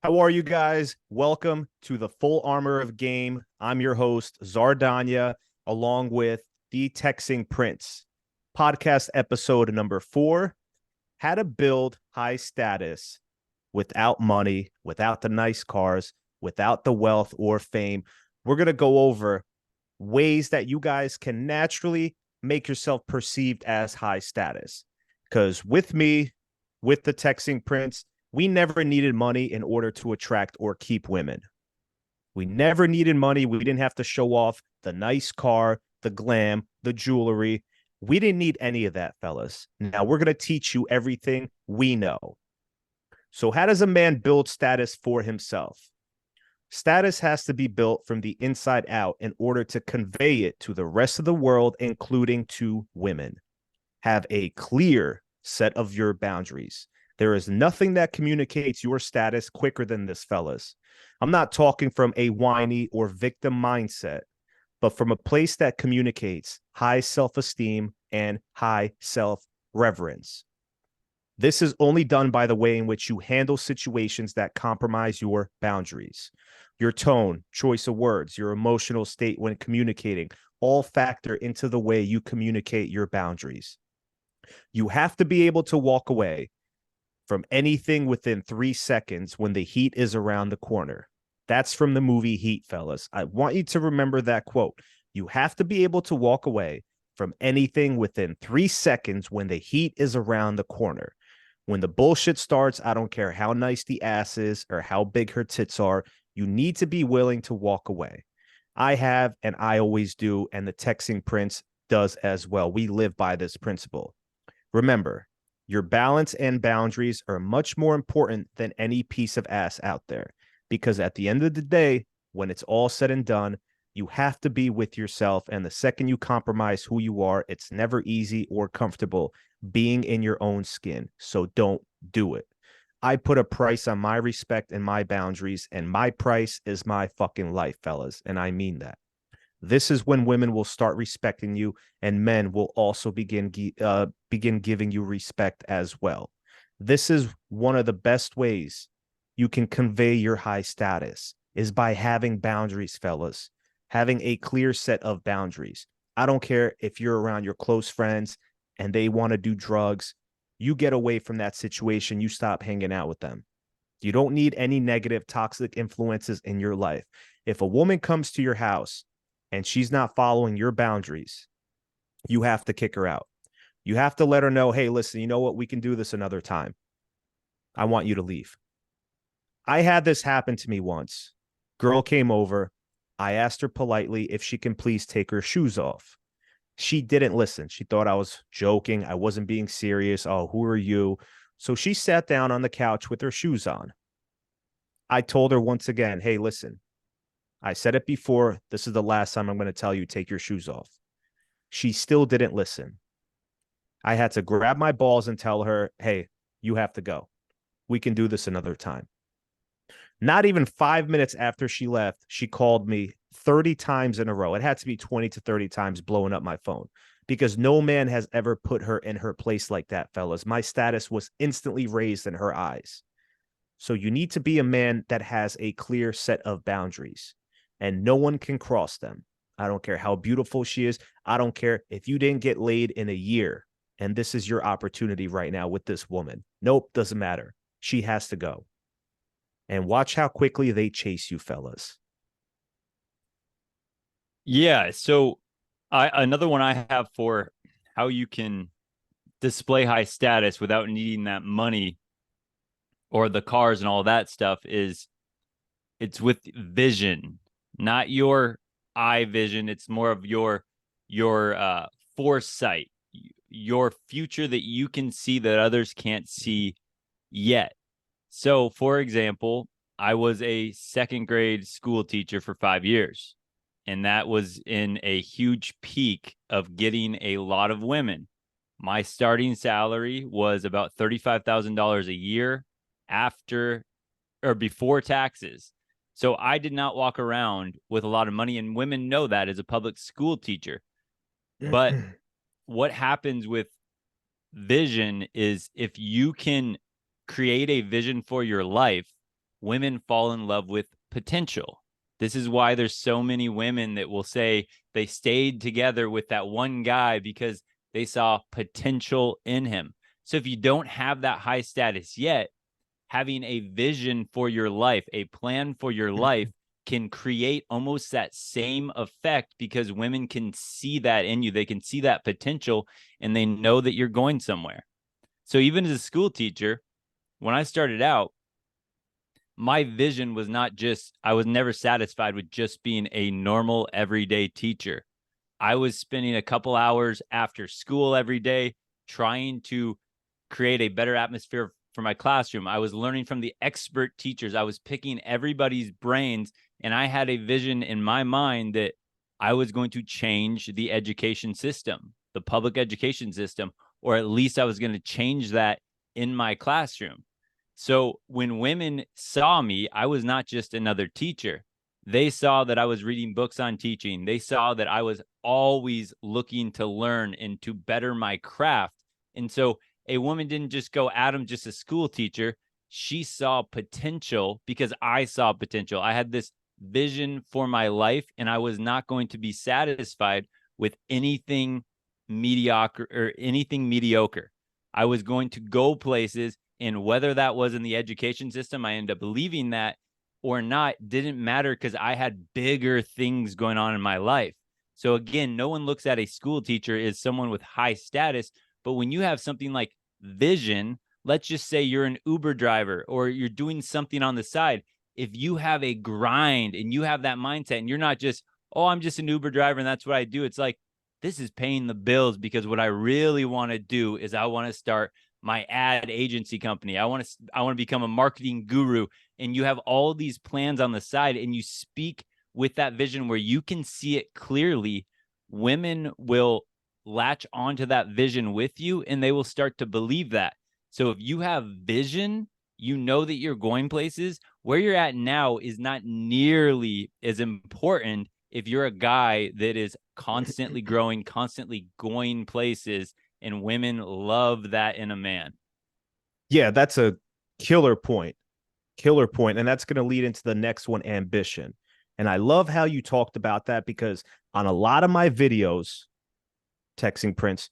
How are you guys? Welcome to the Full Armor of Game. I'm your host, Czar Danya, along with the Texting Prince. Podcast episode number 4, how to build high status without money, without the nice cars, without the wealth or fame. We're going to go over ways that you guys can naturally make yourself perceived as high status. Because with me, with the Texting Prince, we never needed money in order to attract or keep women. We never needed money. We didn't have to show off the nice car, the glam, the jewelry. We didn't need any of that, fellas. Now we're going to teach you everything we know. So how does a man build status for himself? Status has to be built from the inside out in order to convey it to the rest of the world, including to women. Have a clear set of your boundaries. There is nothing that communicates your status quicker than this, fellas. I'm not talking from a whiny or victim mindset, but from a place that communicates high self-esteem and high self-reverence. This is only done by the way in which you handle situations that compromise your boundaries. Your tone, choice of words, your emotional state when communicating all factor into the way you communicate your boundaries. You have to be able to walk away from anything within 3 seconds when the heat is around the corner. That's from the movie Heat, fellas. I want you to remember that quote. You have to be able to walk away from anything within 3 seconds when the heat is around the corner. When the bullshit starts, I don't care how nice the ass is or how big her tits are, you need to be willing to walk away. I have, and I always do, and the Texting Prince does as well. We live by this principle. Remember, your balance and boundaries are much more important than any piece of ass out there, because at the end of the day, when it's all said and done, you have to be with yourself. And the second you compromise who you are, it's never easy or comfortable being in your own skin. So don't do it. I put a price on my respect and my boundaries, and my price is my fucking life, fellas. And I mean that. This is when women will start respecting you, and men will also begin giving you respect as well. This is one of the best ways you can convey your high status is by having boundaries, fellas, having a clear set of boundaries. I don't care if you're around your close friends and they want to do drugs. You get away from that situation. You stop hanging out with them. You don't need any negative, toxic influences in your life. If a woman comes to your house and she's not following your boundaries, you have to kick her out. You have to let her know, hey, listen, you know what? We can do this another time. I want you to leave. I had this happen to me once. Girl came over. I asked her politely if she can please take her shoes off. She didn't listen. She thought I was joking. I wasn't being serious. Oh, who are you? So she sat down on the couch with her shoes on. I told her once again, hey, listen, I said it before. This is the last time I'm going to tell you, take your shoes off. She still didn't listen. I had to grab my balls and tell her, hey, you have to go. We can do this another time. Not even 5 minutes after she left, she called me 30 times in a row. It had to be 20 to 30 times blowing up my phone because no man has ever put her in her place like that, fellas. My status was instantly raised in her eyes. So you need to be a man that has a clear set of boundaries, and no one can cross them. I don't care how beautiful she is. I don't care if you didn't get laid in a year, and this is your opportunity right now with this woman. Nope, doesn't matter. She has to go. And watch how quickly they chase you, fellas. Yeah. So another one I have for how you can display high status without needing that money or the cars and all that stuff is it's with vision, not your eye vision. It's more of your foresight, your future that you can see that others can't see yet. So, for example, I was a second grade school teacher for 5 years, and that was in a huge peak of getting a lot of women. My starting salary was about $35,000 a year after or before taxes. So I did not walk around with a lot of money, and women know that as a public school teacher. But what happens with vision is if you can create a vision for your life women fall in love with potential. This is why there's so many women that will say they stayed together with that one guy because they saw potential in him. So if you don't have that high status yet, having a vision for your life, a plan for your life, can create almost that same effect, because women can see that in you. They can see that potential and they know that you're going somewhere. So even as a school teacher, when I started out, my vision was not just, I was never satisfied with just being a normal everyday teacher. I was spending a couple hours after school every day trying to create a better atmosphere for my classroom. I was learning from the expert teachers. I was picking everybody's brains, and I had a vision in my mind that I was going to change the education system, the public education system, or at least I was going to change that in my classroom. So when women saw me, I was not just another teacher. They saw that I was reading books on teaching. They saw that I was always looking to learn and to better my craft. And so a woman didn't just go, Adam, just a school teacher. She saw potential because I saw potential. I had this vision for my life, and I was not going to be satisfied with anything mediocre. I was going to go places, and whether that was in the education system, I ended up leaving that or not, didn't matter, because I had bigger things going on in my life. So again, no one looks at a school teacher as someone with high status, but when you have something like vision, let's just say you're an Uber driver or you're doing something on the side. If you have a grind and you have that mindset and you're not just, oh, I'm just an Uber driver and that's what I do. It's like, this is paying the bills, because what I really want to do is I want to start my ad agency company. I want to become a marketing guru. And you have all these plans on the side and you speak with that vision where you can see it clearly. Women will latch onto that vision with you and they will start to believe that. So if you have vision, you know that you're going places. Where you're at now is not nearly as important if you're a guy that is constantly growing, constantly going places, and women love that in a man. Yeah, that's a killer point. Killer point. And that's going to lead into the next one, ambition. And I love how you talked about that, because on a lot of my videos, Texting Prince,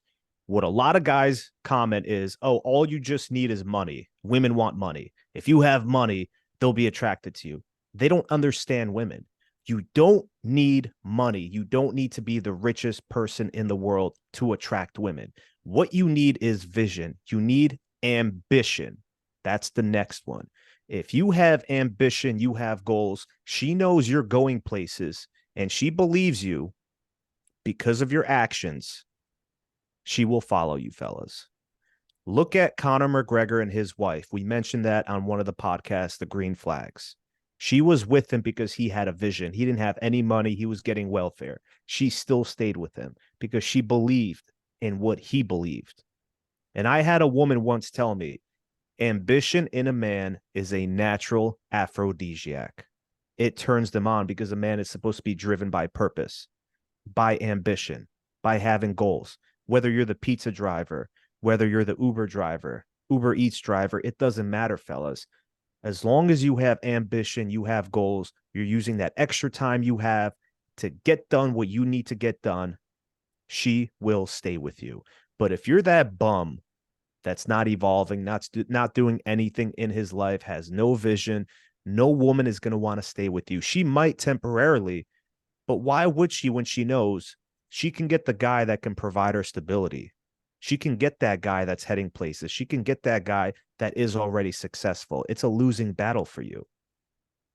what a lot of guys comment is, oh, all you just need is money. Women want money. If you have money, they'll be attracted to you. They don't understand women. You don't need money. You don't need to be the richest person in the world to attract women. What you need is vision. You need ambition. That's the next one. If you have ambition, you have goals. She knows you're going places and she believes you because of your actions. She will follow you, fellas. Look at Conor McGregor and his wife. We mentioned that on one of the podcasts, The Green Flags. She was with him because he had a vision. He didn't have any money. He was getting welfare. She still stayed with him because she believed in what he believed. And I had a woman once tell me, ambition in a man is a natural aphrodisiac. It turns them on because a man is supposed to be driven by purpose, by ambition, by having goals. Whether you're the pizza driver, whether you're the Uber driver, Uber Eats driver, it doesn't matter, fellas. As long as you have ambition, you have goals, you're using that extra time you have to get done what you need to get done, she will stay with you. But if you're that bum that's not evolving, not doing anything in his life, has no vision, no woman is going to want to stay with you. She might temporarily, but why would she when she knows she can get the guy that can provide her stability? She can get that guy that's heading places. She can get that guy that is already successful. It's a losing battle for you.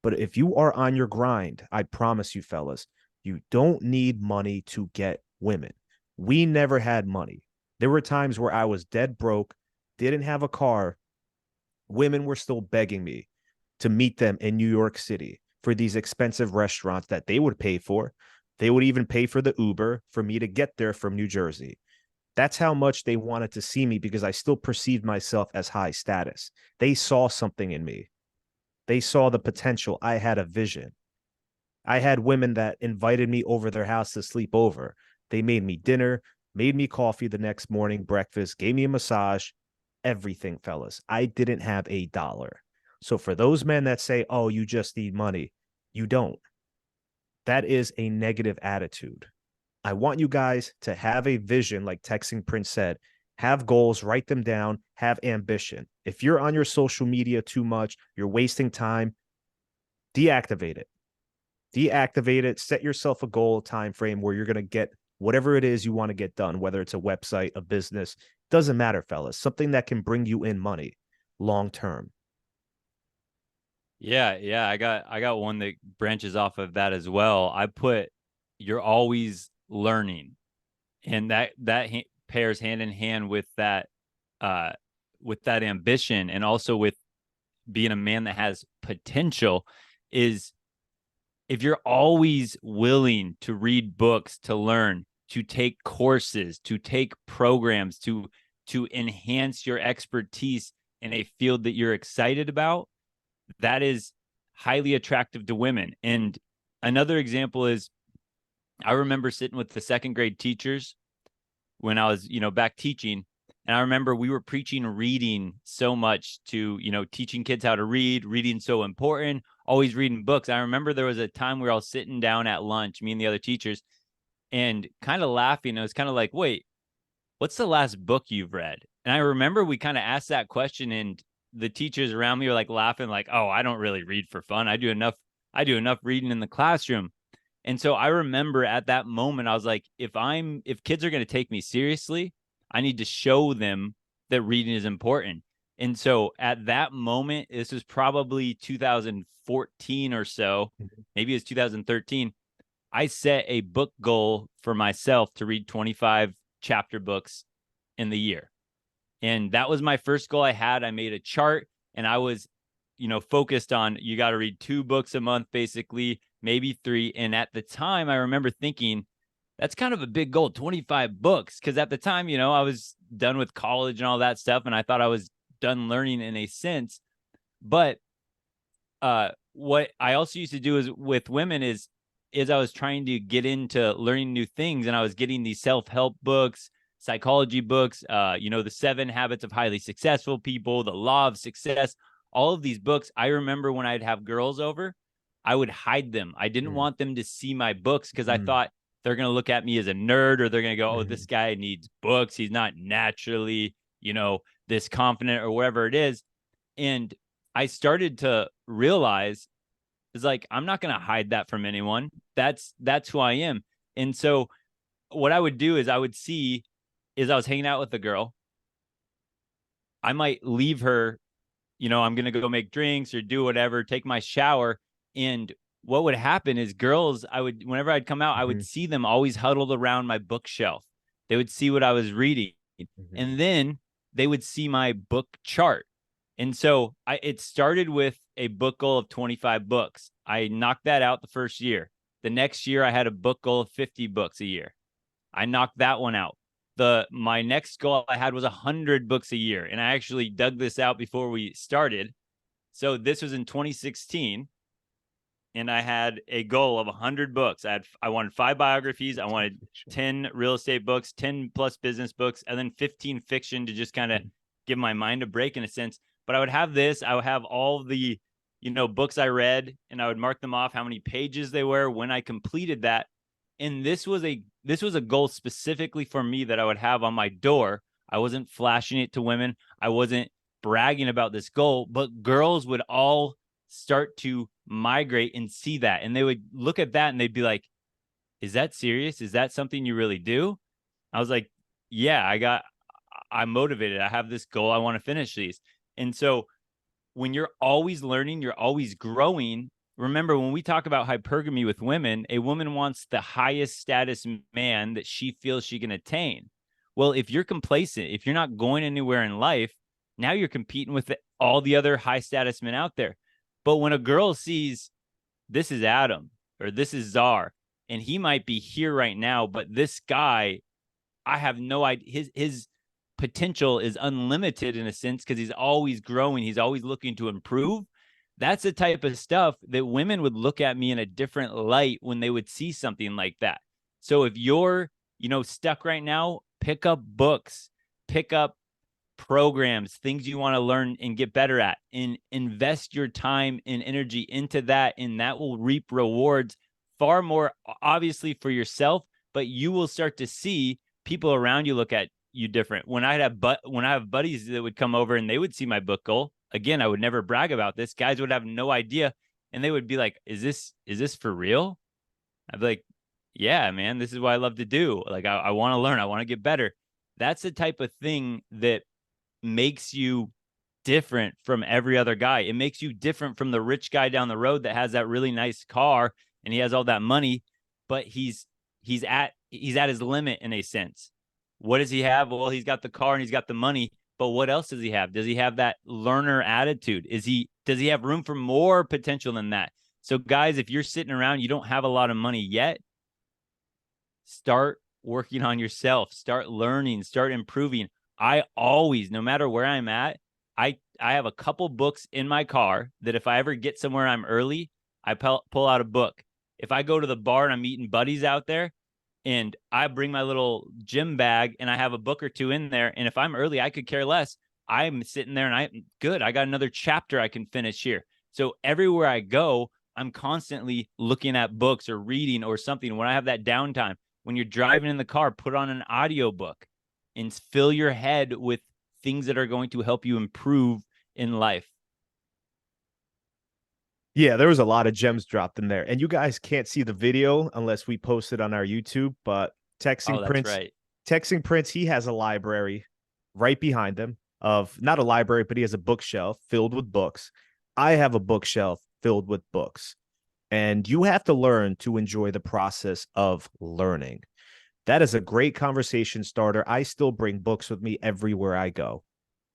But if you are on your grind, I promise you, fellas, you don't need money to get women. We never had money. There were times where I was dead broke, didn't have a car. Women were still begging me to meet them in New York City for these expensive restaurants that they would pay for. They would even pay for the Uber for me to get there from New Jersey. That's how much they wanted to see me because I still perceived myself as high status. They saw something in me. They saw the potential. I had a vision. I had women that invited me over their house to sleep over. They made me dinner, made me coffee the next morning, breakfast, gave me a massage, everything, fellas. I didn't have $1. So for those men that say, oh, you just need money, you don't. That is a negative attitude. I want you guys to have a vision, like Texting Prince said, have goals, write them down, have ambition. If you're on your social media too much, you're wasting time, deactivate it. Deactivate it, set yourself a goal, time frame where you're going to get whatever it is you want to get done, whether it's a website, a business, doesn't matter, fellas. Something that can bring you in money long term. Yeah, I got one that branches off of that as well. I put you're always learning, and that pairs hand in hand with that ambition, and also with being a man that has potential. Is if you're always willing to read books, to learn, to take courses, to take programs, to enhance your expertise in a field that you're excited about, that is highly attractive to women. And another example is, I remember sitting with the second grade teachers when I was, back teaching. And I remember we were preaching reading so much, to, teaching kids how to read, reading so important, always reading books. I remember there was a time we were all sitting down at lunch, me and the other teachers, and kind of laughing. It was kind of like, wait, what's the last book you've read? And I remember we kind of asked that question, and the teachers around me were like laughing, like, oh, I don't really read for fun. I do enough reading in the classroom. And so I remember at that moment, I was like, if kids are going to take me seriously, I need to show them that reading is important. And so at that moment, this was probably 2014 or so, maybe it's 2013. I set a book goal for myself to read 25 chapter books in the year. And that was my first goal I had. I made a chart, and I was, focused on, you got to read 2 books a month, basically, maybe 3. And at the time, I remember thinking, that's kind of a big goal, 25 books. Because at the time, I was done with college and all that stuff, and I thought I was done learning in a sense. But what I also used to do is with women is I was trying to get into learning new things, and I was getting these self-help books, psychology books, the 7 Habits of Highly Successful People, the Law of Success, all of these books. I remember when I'd have girls over, I would hide them. I didn't want them to see my books, because I thought they're going to look at me as a nerd, or they're going to go, oh, this guy needs books. He's not naturally, this confident, or whatever it is. And I started to realize, it's like, I'm not going to hide that from anyone. That's who I am. And so what I would do is, I was hanging out with a girl. I might leave her, I'm going to go make drinks or do whatever, take my shower. And what would happen is, girls, whenever I'd come out, I would see them always huddled around my bookshelf. They would see what I was reading, and then they would see my book chart. And so it started with a book goal of 25 books. I knocked that out the first year. The next year, I had a book goal of 50 books a year. I knocked that one out. My next goal I had was 100 books a year. And I actually dug this out before we started. So this was in 2016. And I had a goal of 100 books. I wanted 5 biographies. I wanted 10 real estate books, 10 plus business books, and then 15 fiction, to just kind of give my mind a break in a sense. But I would have this. I would have all the, books I read, and I would mark them off, how many pages they were when I completed that. And this was a goal specifically for me that I would have on my door. I wasn't flashing it to women. I wasn't bragging about this goal, but girls would all start to migrate and see that. And they would look at that and they'd be like, is that serious? Is that something you really do? I was like, yeah, I'm motivated. I have this goal. I want to finish these. And so when you're always learning, you're always growing. Remember, when we talk about hypergamy with women, a woman wants the highest status man that she feels she can attain. Well, if you're complacent, if you're not going anywhere in life, now you're competing with all the other high status men out there. But when a girl sees, this is Adam, or this is Czar, and he might be here right now, but this guy, I have no idea. His potential is unlimited in a sense, because he's always growing. He's always looking to improve. That's the type of stuff that women would look at me in a different light when they would see something like that. So if you're, stuck right now, pick up books, pick up programs, things you want to learn and get better at, and invest your time and energy into that. And that will reap rewards far more obviously for yourself, but you will start to see people around you look at you different. When I have buddies that would come over and they would see my book goal, again, I would never brag about this. Guys would have no idea. And they would be like, is this for real? I'd be like, yeah, man, this is what I love to do. Like, I want to learn. I want to get better. That's the type of thing that makes you different from every other guy. It makes you different from the rich guy down the road that has that really nice car and he has all that money, but he's at his limit in a sense. What does he have? Well, he's got the car and he's got the money, but what else does he have? Does he have that learner attitude? Does he have room for more potential than that? So guys, if you're sitting around, you don't have a lot of money yet, start working on yourself, start learning, start improving. I always, no matter where I'm at, I have a couple books in my car that if I ever get somewhere I'm early, I pull out a book. If I go to the bar and I'm meeting buddies out there and I bring my little gym bag and I have a book or two in there, and if I'm early, I could care less. I'm sitting there and I'm good. I got another chapter I can finish here. So everywhere I go, I'm constantly looking at books or reading or something. When I have that downtime, when you're driving in the car, put on an audiobook and fill your head with things that are going to help you improve in life. Yeah, there was a lot of gems dropped in there. And you guys can't see the video unless we post it on our YouTube, but Texting Prince, he has a library right behind him of not a library, but he has a bookshelf filled with books. I have a bookshelf filled with books. And you have to learn to enjoy the process of learning. That is a great conversation starter. I still bring books with me everywhere I go.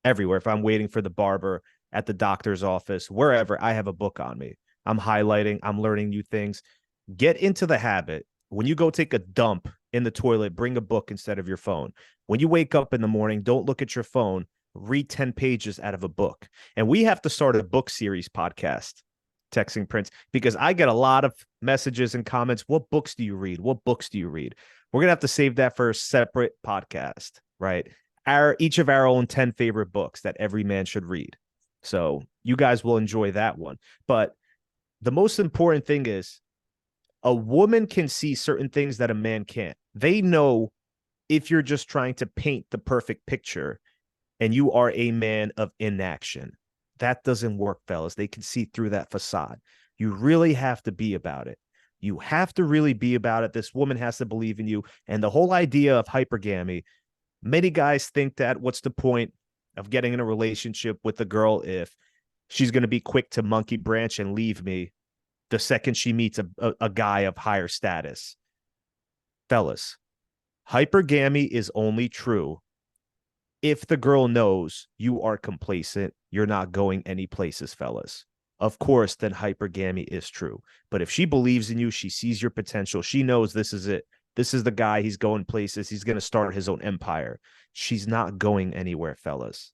Everywhere. If I'm waiting for the barber, at the doctor's office, wherever, I have a book on me. I'm highlighting, I'm learning new things. Get into the habit. When you go take a dump in the toilet, bring a book instead of your phone. When you wake up in the morning, don't look at your phone. Read 10 pages out of a book. And we have to start a book series podcast, Texting Prince, because I get a lot of messages and comments. What books do you read? What books do you read? We're going to have to save that for a separate podcast, right? Each of our own 10 favorite books that every man should read. So you guys will enjoy that one. But the most important thing is a woman can see certain things that a man can't. They know if you're just trying to paint the perfect picture and you are a man of inaction. That doesn't work, fellas. They can see through that facade. You really have to be about it. You have to really be about it. This woman has to believe in you. And the whole idea of hypergamy, many guys think that what's the point of getting in a relationship with a girl if she's going to be quick to monkey branch and leave me the second she meets a guy of higher status. Fellas, hypergamy is only true if the girl knows you are complacent, you're not going any places, fellas. Of course, then hypergamy is true. But if she believes in you, she sees your potential, she knows this is it. This is the guy, he's going places. He's going to start his own empire. She's not going anywhere, fellas.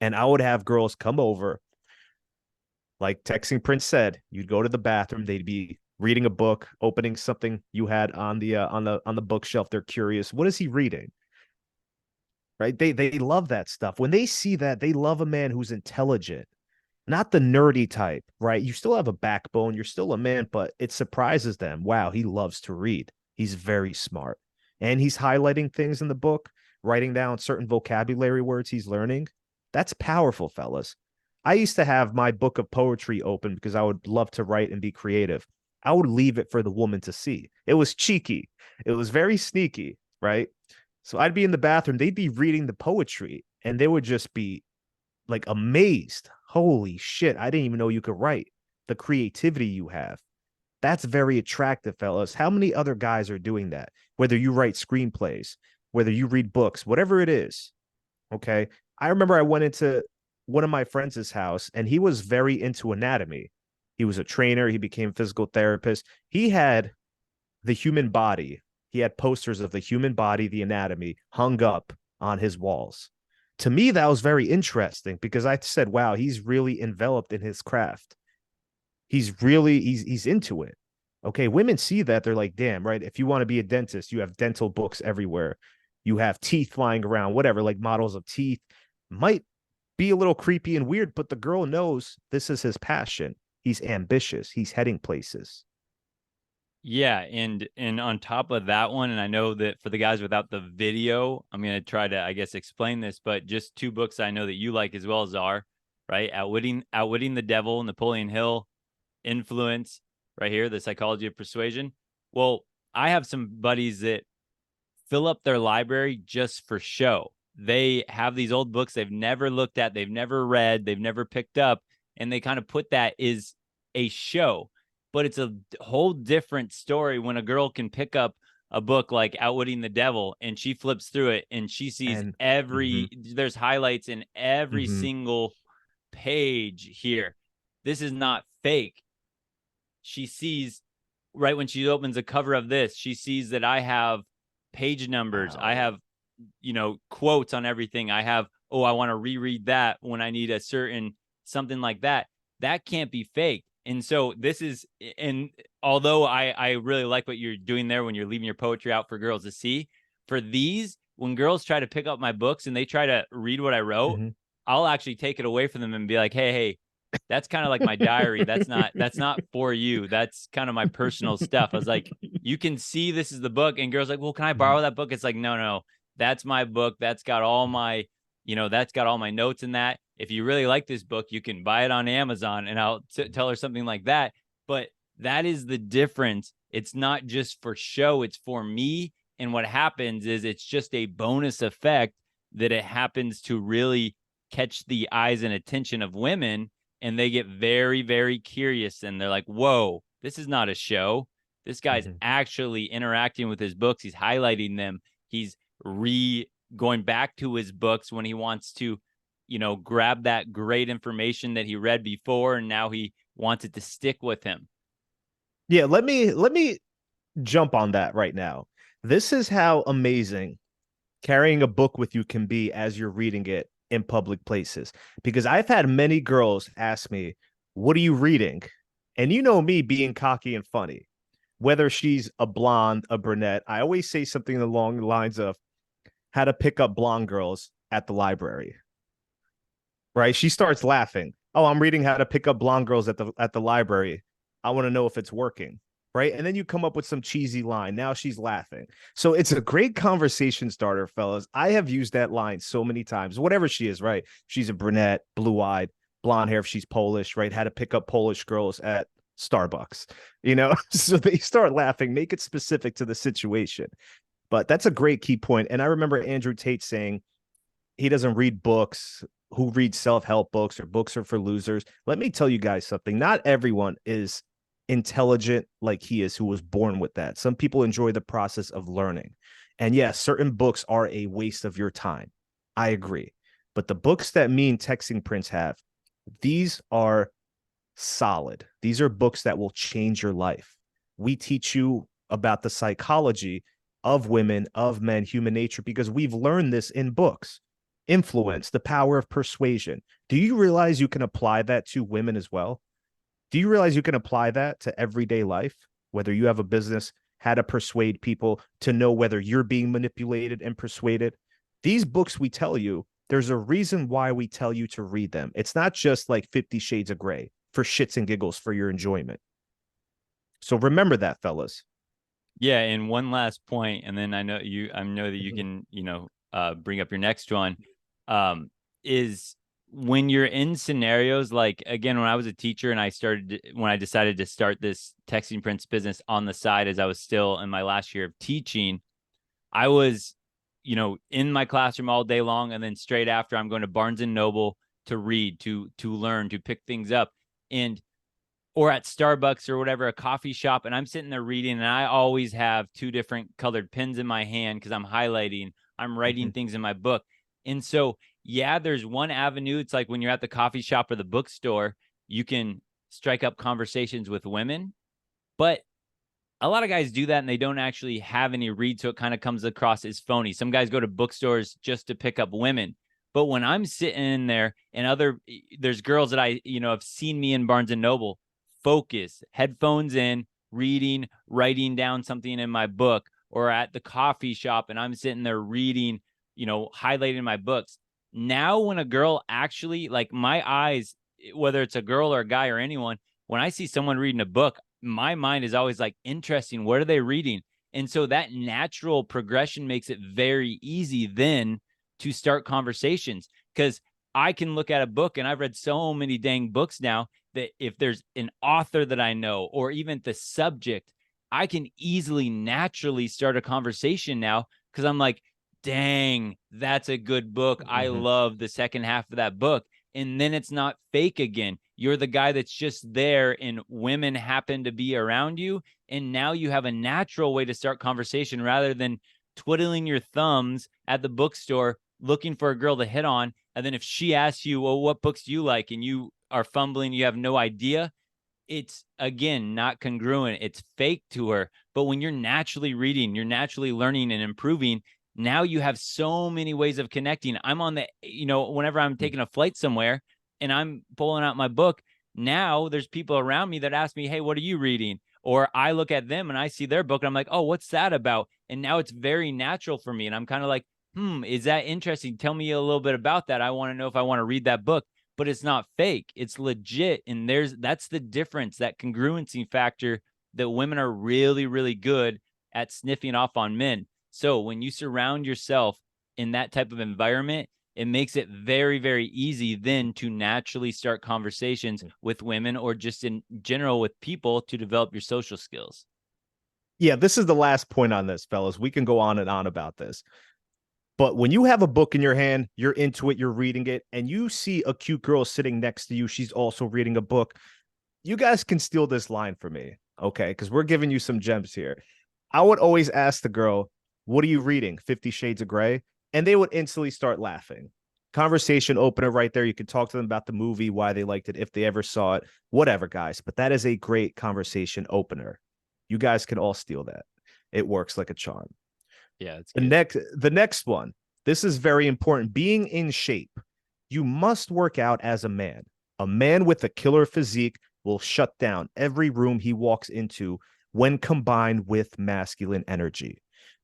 And I would have girls come over, like Texting Prince said, you'd go to the bathroom, they'd be reading a book, opening something you had on the bookshelf. They're curious. What is he reading? Right? They love that stuff. When they see that, they love a man who's intelligent, not the nerdy type, right? You still have a backbone. You're still a man, but it surprises them. Wow, he loves to read. He's very smart. And he's highlighting things in the book, writing down certain vocabulary words he's learning. That's powerful, fellas. I used to have my book of poetry open because I would love to write and be creative. I would leave it for the woman to see. It was cheeky. It was very sneaky, right? So I'd be in the bathroom. They'd be reading the poetry and they would just be like amazed. Holy shit. I didn't even know you could write. The creativity you have. That's very attractive, fellas. How many other guys are doing that? Whether you write screenplays, whether you read books, whatever it is. Okay. I remember I went into one of my friends' house and he was very into anatomy. He was a trainer. He became a physical therapist. He had the human body. He had posters of the human body, the anatomy hung up on his walls. To me, that was very interesting because I said, wow, he's really enveloped in his craft. He's into it. Okay. Women see that. They're like, damn, right. If you want to be a dentist, you have dental books everywhere. You have teeth flying around, whatever, like models of teeth. might be a little creepy and weird, but the girl knows this is his passion. He's ambitious. He's heading places. Yeah, and on top of that one, and I know that for the guys without the video, I'm gonna try to, I guess, explain this, but just two books I know that you like as well as are right. Outwitting the Devil, Napoleon Hill, Influence, right here, The Psychology of Persuasion. Well, I have some buddies that fill up their library just for show. They have these old books they've never looked at, they've never read, they've never picked up, and they kind of put that as a show. But it's a whole different story when a girl can pick up a book like Outwitting the Devil and she flips through it and she sees there's highlights in every single page here. This is not fake. She sees right when she opens the cover of this, she sees that I have page numbers. Wow. I have, quotes on everything. I have, I want to reread that when I need a certain something like that. That can't be fake. And so this is, and although I really like what you're doing there when you're leaving your poetry out for girls to see, for these, when girls try to pick up my books and they try to read what I wrote, I'll actually take it away from them and be like, hey, that's kind of like my diary. That's not for you. That's kind of my personal stuff. I was like, you can see this is the book. And girls like, well, can I borrow that book? It's like, no, that's my book. That's got all my, that's got all my notes in that. If you really like this book, you can buy it on Amazon, and I'll tell her something like that. But that is the difference. It's not just for show. It's for me. And what happens is it's just a bonus effect that it happens to really catch the eyes and attention of women. And they get very, very curious. And they're like, whoa, this is not a show. This guy's actually interacting with his books. He's highlighting them. He's going back to his books when he wants to, grab that great information that he read before. And now he wants it to stick with him. Yeah, let me jump on that right now. This is how amazing carrying a book with you can be as you're reading it in public places, because I've had many girls ask me, what are you reading? And you know me being cocky and funny, whether she's a blonde, a brunette, I always say something along the lines of how to pick up blonde girls at the library. Right? She starts laughing. Oh, I'm reading how to pick up blonde girls at the library. I want to know if it's working. Right? And then you come up with some cheesy line. Now she's laughing. So it's a great conversation starter, fellas. I have used that line so many times, whatever she is, right? She's a brunette, blue-eyed, blonde hair if she's Polish, right? How to pick up Polish girls at Starbucks, so they start laughing, make it specific to the situation. But that's a great key point. And I remember Andrew Tate saying he doesn't read books, who reads self-help books or books are for losers. Let me tell you guys something. Not everyone is intelligent like he is, who was born with that. Some people enjoy the process of learning. And yes, certain books are a waste of your time. I agree. But the books that me and Texting Prince have, these are solid. These are books that will change your life. We teach you about the psychology of women, of men, human nature, because we've learned this in books. Influence, the power of persuasion. Do you realize you can apply that to women as well? Do you realize you can apply that to everyday life? Whether you have a business, how to persuade people, to know whether you're being manipulated and persuaded. These books we tell you, there's a reason why we tell you to read them. It's not just like 50 Shades of Grey for shits and giggles for your enjoyment. So remember that, fellas. Yeah, and one last point, and then I know that you can, bring up your next one. Is when you're in scenarios like, again, when I was a teacher and when I decided to start this Texting Prince business on the side as I was still in my last year of teaching, I was, in my classroom all day long. And then straight after, I'm going to Barnes and Noble to read, to learn, to pick things up, or at Starbucks or whatever, a coffee shop. And I'm sitting there reading, and I always have two different colored pens in my hand because I'm highlighting, I'm writing things in my book. And so, yeah, there's one avenue. It's like when you're at the coffee shop or the bookstore, you can strike up conversations with women. But a lot of guys do that and they don't actually have any read. So it kind of comes across as phony. Some guys go to bookstores just to pick up women. But when I'm sitting in there and there's girls that I, have seen me in Barnes and Noble, focus, headphones in, reading, writing down something in my book, or at the coffee shop and I'm sitting there reading, highlighting my books. Now, when a girl actually, like, my eyes, whether it's a girl or a guy or anyone, when I see someone reading a book, my mind is always like, interesting. What are they reading? And so that natural progression makes it very easy then to start conversations, because I can look at a book, and I've read so many dang books now that if there's an author that I know, or even the subject, I can easily, naturally start a conversation now, because I'm like, dang, that's a good book. I love the second half of that book. And then it's not fake again. You're the guy that's just there, and women happen to be around you. And now you have a natural way to start conversation, rather than twiddling your thumbs at the bookstore looking for a girl to hit on. And then if she asks you, well, what books do you like? And you are fumbling, you have no idea. It's, again, not congruent. It's fake to her. But when you're naturally reading, you're naturally learning and improving. Now you have so many ways of connecting. I'm on the, whenever I'm taking a flight somewhere and I'm pulling out my book, now there's people around me that ask me, hey, what are you reading? Or I look at them and I see their book and I'm like, oh, what's that about? And now it's very natural for me. And I'm kind of like, is that interesting? Tell me a little bit about that. I want to know if I want to read that book. But it's not fake. It's legit. And that's the difference, that congruency factor, that women are really, really good at sniffing off on men. So when you surround yourself in that type of environment, it makes it very, very easy then to naturally start conversations with women, or just in general with people, to develop your social skills. Yeah, this is the last point on this, fellas. We can go on and on about this. But when you have a book in your hand, you're into it, you're reading it, and you see a cute girl sitting next to you, she's also reading a book, you guys can steal this line from me, okay? Because we're giving you some gems here. I would always ask the girl, what are you reading? 50 Shades of Grey? And they would instantly start laughing. Conversation opener right there. You could talk to them about the movie, why they liked it, if they ever saw it, whatever, guys. But that is a great conversation opener. You guys can all steal that. It works like a charm. Yeah, it's good. The next one. This is very important. Being in shape. You must work out as a man. A man with a killer physique will shut down every room he walks into when combined with masculine energy.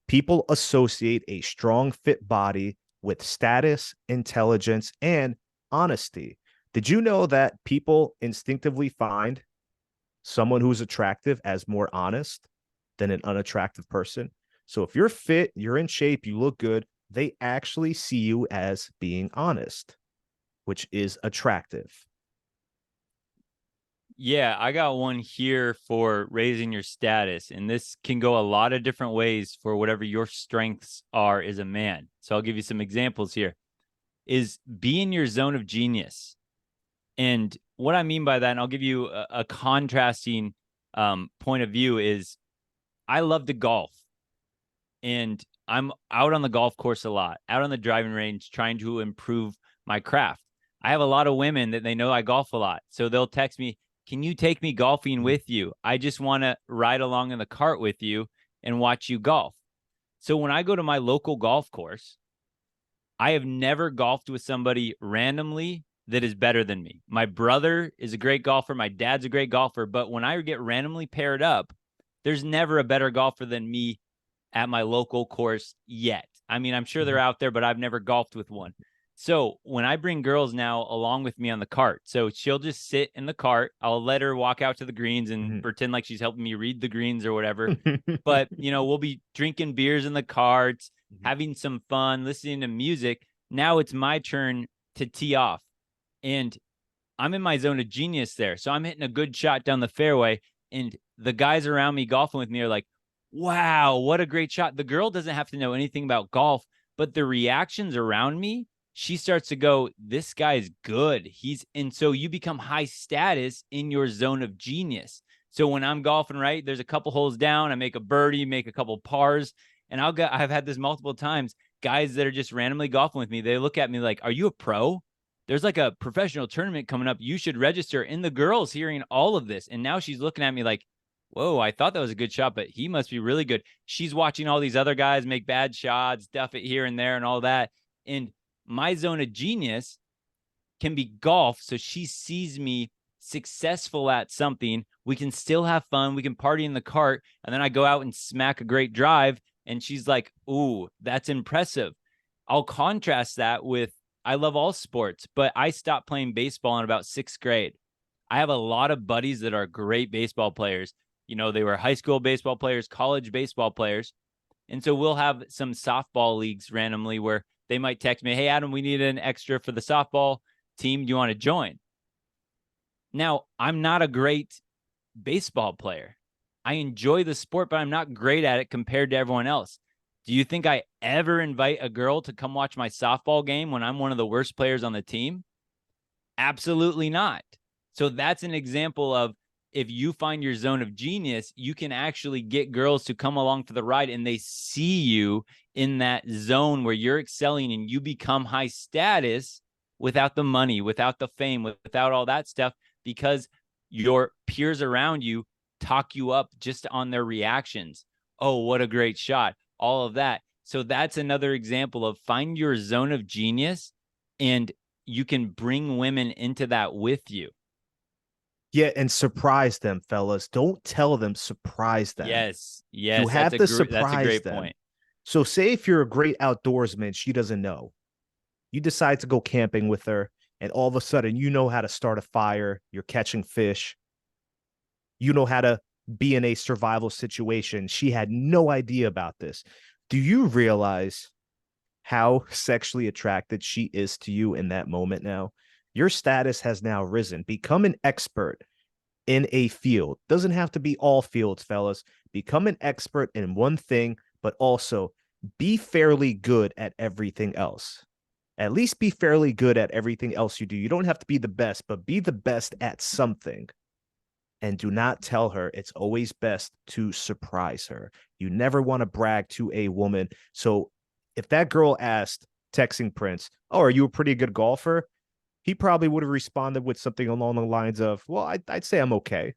People associate a strong, fit body with status, intelligence, and honesty. Did you know that people instinctively find someone who's attractive as more honest than an unattractive person? So if you're fit, you're in shape, you look good, they actually see you as being honest, which is attractive. Yeah, I got one here for raising your status, and this can go a lot of different ways for whatever your strengths are as a man. So I'll give you some examples here. Is be in your zone of genius. And what I mean by that, and I'll give you a contrasting point of view, is I love to golf. And I'm out on the golf course a lot, out on the driving range, trying to improve my craft. I have a lot of women that they know I golf a lot. So they'll text me, can you take me golfing with you? I just want to ride along in the cart with you and watch you golf. So when I go to my local golf course, I have never golfed with somebody randomly that is better than me. My brother is a great golfer. My dad's a great golfer. But when I get randomly paired up, there's never a better golfer than me at my local course yet. I mean, I'm sure they're out there, but I've never golfed with one. So when I bring girls now along with me on the cart, so she'll just sit in the cart. I'll let her walk out to the greens and pretend like she's helping me read the greens or whatever. But, we'll be drinking beers in the carts, having some fun, listening to music. Now it's my turn to tee off. And I'm in my zone of genius there. So I'm hitting a good shot down the fairway. And the guys around me golfing with me are like, wow, what a great shot. The girl doesn't have to know anything about golf, but the reactions around me, she starts to go, this guy's good. And so you become high status in your zone of genius. So when I'm golfing, right, there's a couple holes down, I make a birdie, make a couple pars, and I've had this multiple times. Guys that are just randomly golfing with me, they look at me like, are you a pro? There's like a professional tournament coming up. You should register. And the girl's hearing all of this. And now she's looking at me like, whoa, I thought that was a good shot, but he must be really good. She's watching all these other guys make bad shots, duff it here and there and all that. And my zone of genius can be golf. So she sees me successful at something. We can still have fun. We can party in the cart. And then I go out and smack a great drive. And she's like, ooh, that's impressive. I'll contrast that with I love all sports, but I stopped playing baseball in about 6th grade. I have a lot of buddies that are great baseball players. You know, they were high school baseball players, college baseball players. And so we'll have some softball leagues randomly where they might text me, "Hey, Adam, we need an extra for the softball team. Do you want to join?" Now, I'm not a great baseball player. I enjoy the sport, but I'm not great at it compared to everyone else. Do you think I ever invite a girl to come watch my softball game when I'm one of the worst players on the team? Absolutely not. So that's an example of, if you find your zone of genius, you can actually get girls to come along for the ride, and they see you in that zone where you're excelling and you become high status without the money, without the fame, without all that stuff, because your peers around you talk you up just on their reactions. Oh, what a great shot. All of that. So that's another example of find your zone of genius, and you can bring women into that with you. Yeah, and surprise them, fellas. Don't tell them, surprise them. Yes. You Yes. have to That's a surprise great them. point. So say if you're a great outdoorsman, she doesn't know. You decide to go camping with her, and all of a sudden you know how to start a fire, you're catching fish, you know how to be in a survival situation. She had no idea about this. Do you realize how sexually attracted she is to you in that moment now? Your status has now risen. Become an expert in a field. Doesn't have to be all fields, fellas. Become an expert in one thing, but also be fairly good at everything else. At least be fairly good at everything else you do. You don't have to be the best, but be the best at something. And do not tell her. It's always best to surprise her. You never want to brag to a woman. So if that girl asked, texting Prince, "Oh, are you a pretty good golfer?" He probably would have responded with something along the lines of, "Well, I'd say I'm okay."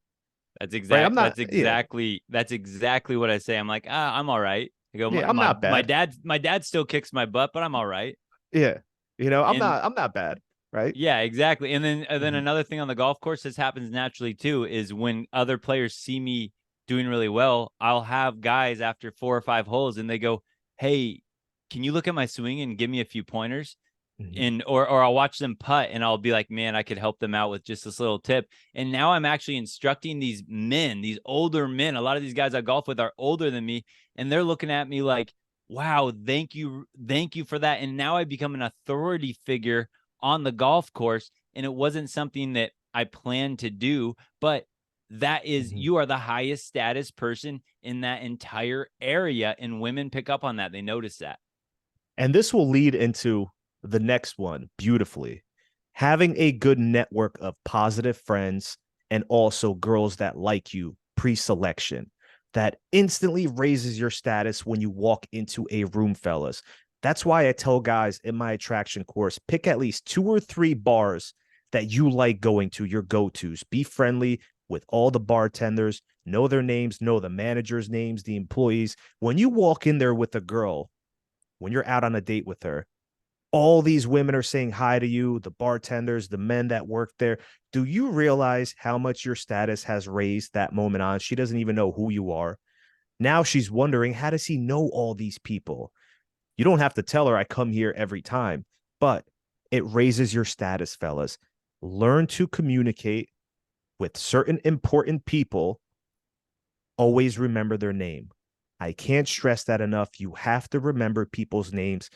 Right? I'm not. Yeah, That's exactly what I say. I'm like, I'm all right. I go, yeah. I'm not bad. my dad still kicks my butt, but I'm all right. Yeah, I'm And not. I'm not bad. Right? yeah, exactly. And then Mhm. another thing on the golf course, this happens naturally too, is when other players see me doing really well, I'll have guys after 4 or 5 holes and they go, "Hey, can you look at my swing and give me a few pointers?" Mhm. And or I'll watch them putt and I'll be like, "Man, I could help them out with just this little tip." And now I'm actually instructing these men, these older men. A lot of these guys I golf with are older than me, and they're looking at me like, "Wow, thank you for that." And now I become an authority figure on the golf course, and it wasn't something that I planned to do, but that is, Mhm. you are the highest status person in that entire area, and women pick up on that. They notice that. And this will lead into the next one beautifully. Having a good network of positive friends and also girls that like you pre-selection. That instantly raises your status when you walk into a room, fellas. That's why I tell guys in my attraction course, pick at least 2 or 3 bars that you like going to, your go-tos. Be friendly with all the bartenders, know their names, know the managers' names, the employees. When you walk in there with a girl, when you're out on a date with her, all these women are saying hi to you, the bartenders, the men that work there. Do you realize how much your status has raised that moment on? She doesn't even know who you are. Now she's wondering, how does he know all these people? You don't have to tell her I come here every time, but it raises your status, fellas. Learn to communicate with certain important people. Always remember their name. I can't stress that enough. You have to remember people's names.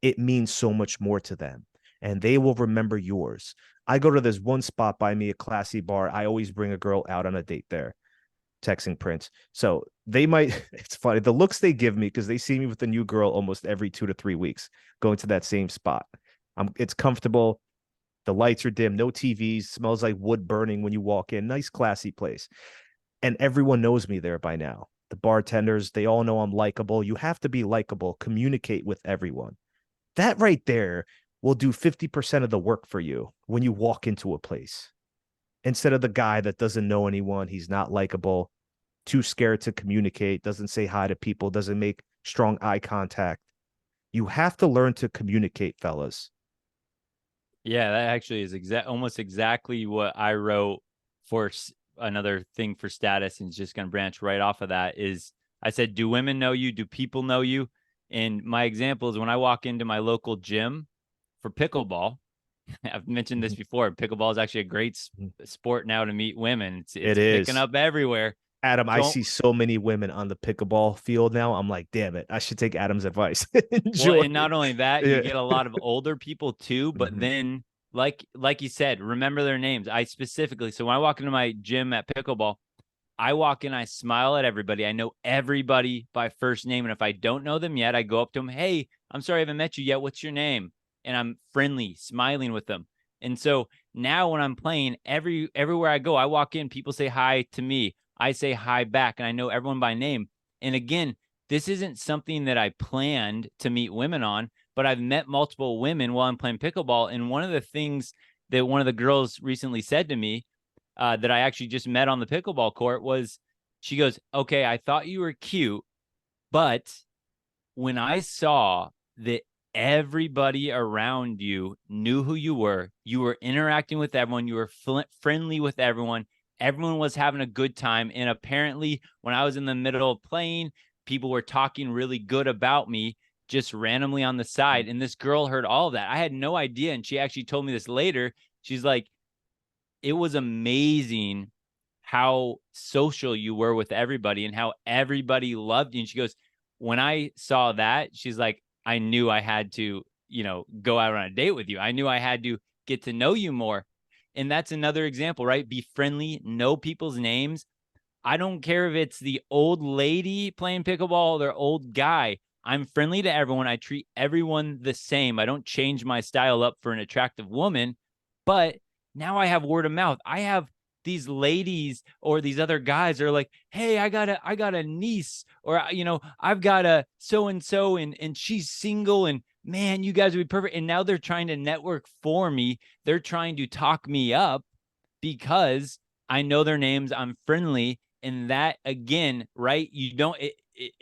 It means so much more to them, and they will remember yours. I go to this one spot by me, a classy bar. I always bring a girl out on a date there, texting Prince. So they might, it's funny, the looks they give me because they see me with a new girl almost every 2 to 3 weeks, going to that same spot. It's comfortable. The lights are dim, no TVs, smells like wood burning when you walk in. Nice, classy place. And everyone knows me there by now. The bartenders, they all know I'm likable. You have to be likable, communicate with everyone. That right there will do 50% of the work for you when you walk into a place. Instead of the guy that doesn't know anyone, he's not likable, too scared to communicate, doesn't say hi to people, doesn't make strong eye contact. You have to learn to communicate, fellas. Yeah, that actually is almost exactly what I wrote for another thing for status, and just going to branch right off of that. Is I said, do women know you? Do people know you? And my example is when I walk into my local gym, for pickleball. I've mentioned this before. Pickleball is actually a great sport now to meet women. It's picking up everywhere. Adam, I So, see so many women on the pickleball field now. I'm like, damn it, I should take Adam's advice. well, Enjoy. and not only that, you Yeah. get a lot of older people too, but Mhm. then like you said, remember their names. I specifically, so when I walk into my gym at pickleball, I walk in, I smile at everybody. I know everybody by first name. And if I don't know them yet, I go up to them. Hey, I'm sorry I haven't met you yet. What's your name? And I'm friendly, smiling with them. And so now when I'm playing, everywhere I go, I walk in, people say hi to me. I say hi back, and I know everyone by name. And again, this isn't something that I planned to meet women on, but I've met multiple women while I'm playing pickleball. And one of the things that one of the girls recently said to me, that I actually just met on the pickleball court, was she goes, okay, I thought you were cute, but when I saw that everybody around you knew who you were interacting with everyone, you were friendly with everyone, everyone was having a good time. And apparently, when I was in the middle of playing, people were talking really good about me just randomly on the side. And this girl heard all of that. I had no idea. And she actually told me this later. She's like, it was amazing how social you were with everybody and how everybody loved you. And she goes, when I saw that, she's like, I knew I had to, go out on a date with you. I knew I had to get to know you more. And that's another example, right? Be friendly, know people's names. I don't care if it's the old lady playing pickleball or the old guy. I'm friendly to everyone. I treat everyone the same. I don't change my style up for an attractive woman, but now I have word of mouth. I have these ladies or these other guys are like, hey, I got a niece, or I've got a so and so, and she's single, and man, you guys would be perfect. And now they're trying to network for me. They're trying to talk me up because I know their names. I'm friendly. And that, again, right? You don't,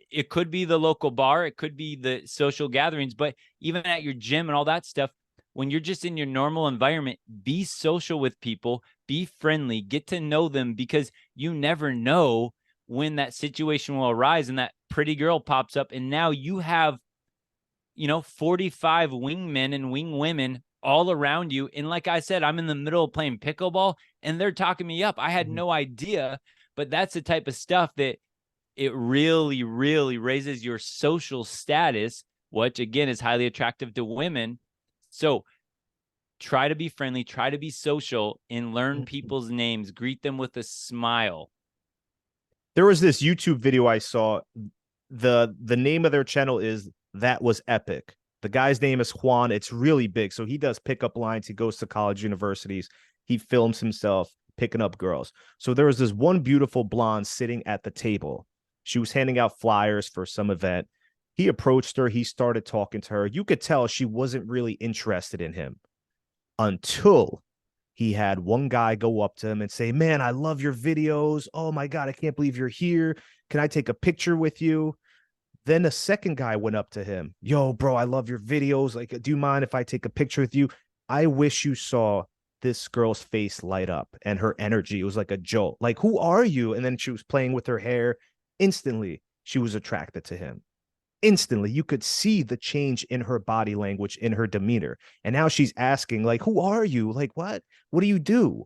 it could be the local bar, it could be the social gatherings, but even at your gym and all that stuff, when you're just in your normal environment, be social with people, be friendly, get to know them, because you never know when that situation will arise and that pretty girl pops up. And now you have, 45 wingmen and wing women all around you. And like I said, I'm in the middle of playing pickleball and they're talking me up. I had no idea, but that's the type of stuff that it really, really raises your social status, which again is highly attractive to women. So try to be friendly, try to be social, and learn people's names. Greet them with a smile. There was this YouTube video I saw. The name of their channel is That Was Epic. The guy's name is Juan. It's really big. So he does pickup lines. He goes to college universities. He films himself picking up girls. So there was this one beautiful blonde sitting at the table. She was handing out flyers for some event. He approached her. He started talking to her. You could tell she wasn't really interested in him until he had one guy go up to him and say, man, I love your videos. Oh my God, I can't believe you're here. Can I take a picture with you? Then a second guy went up to him. Yo, bro, I love your videos. Like, do you mind if I take a picture with you? I wish you saw this girl's face light up and her energy. It was like a jolt. Like, who are you? And then she was playing with her hair. Instantly, she was attracted to him. Instantly, you could see the change in her body language, in her demeanor. And now she's asking, like, who are you? Like, what? What do you do?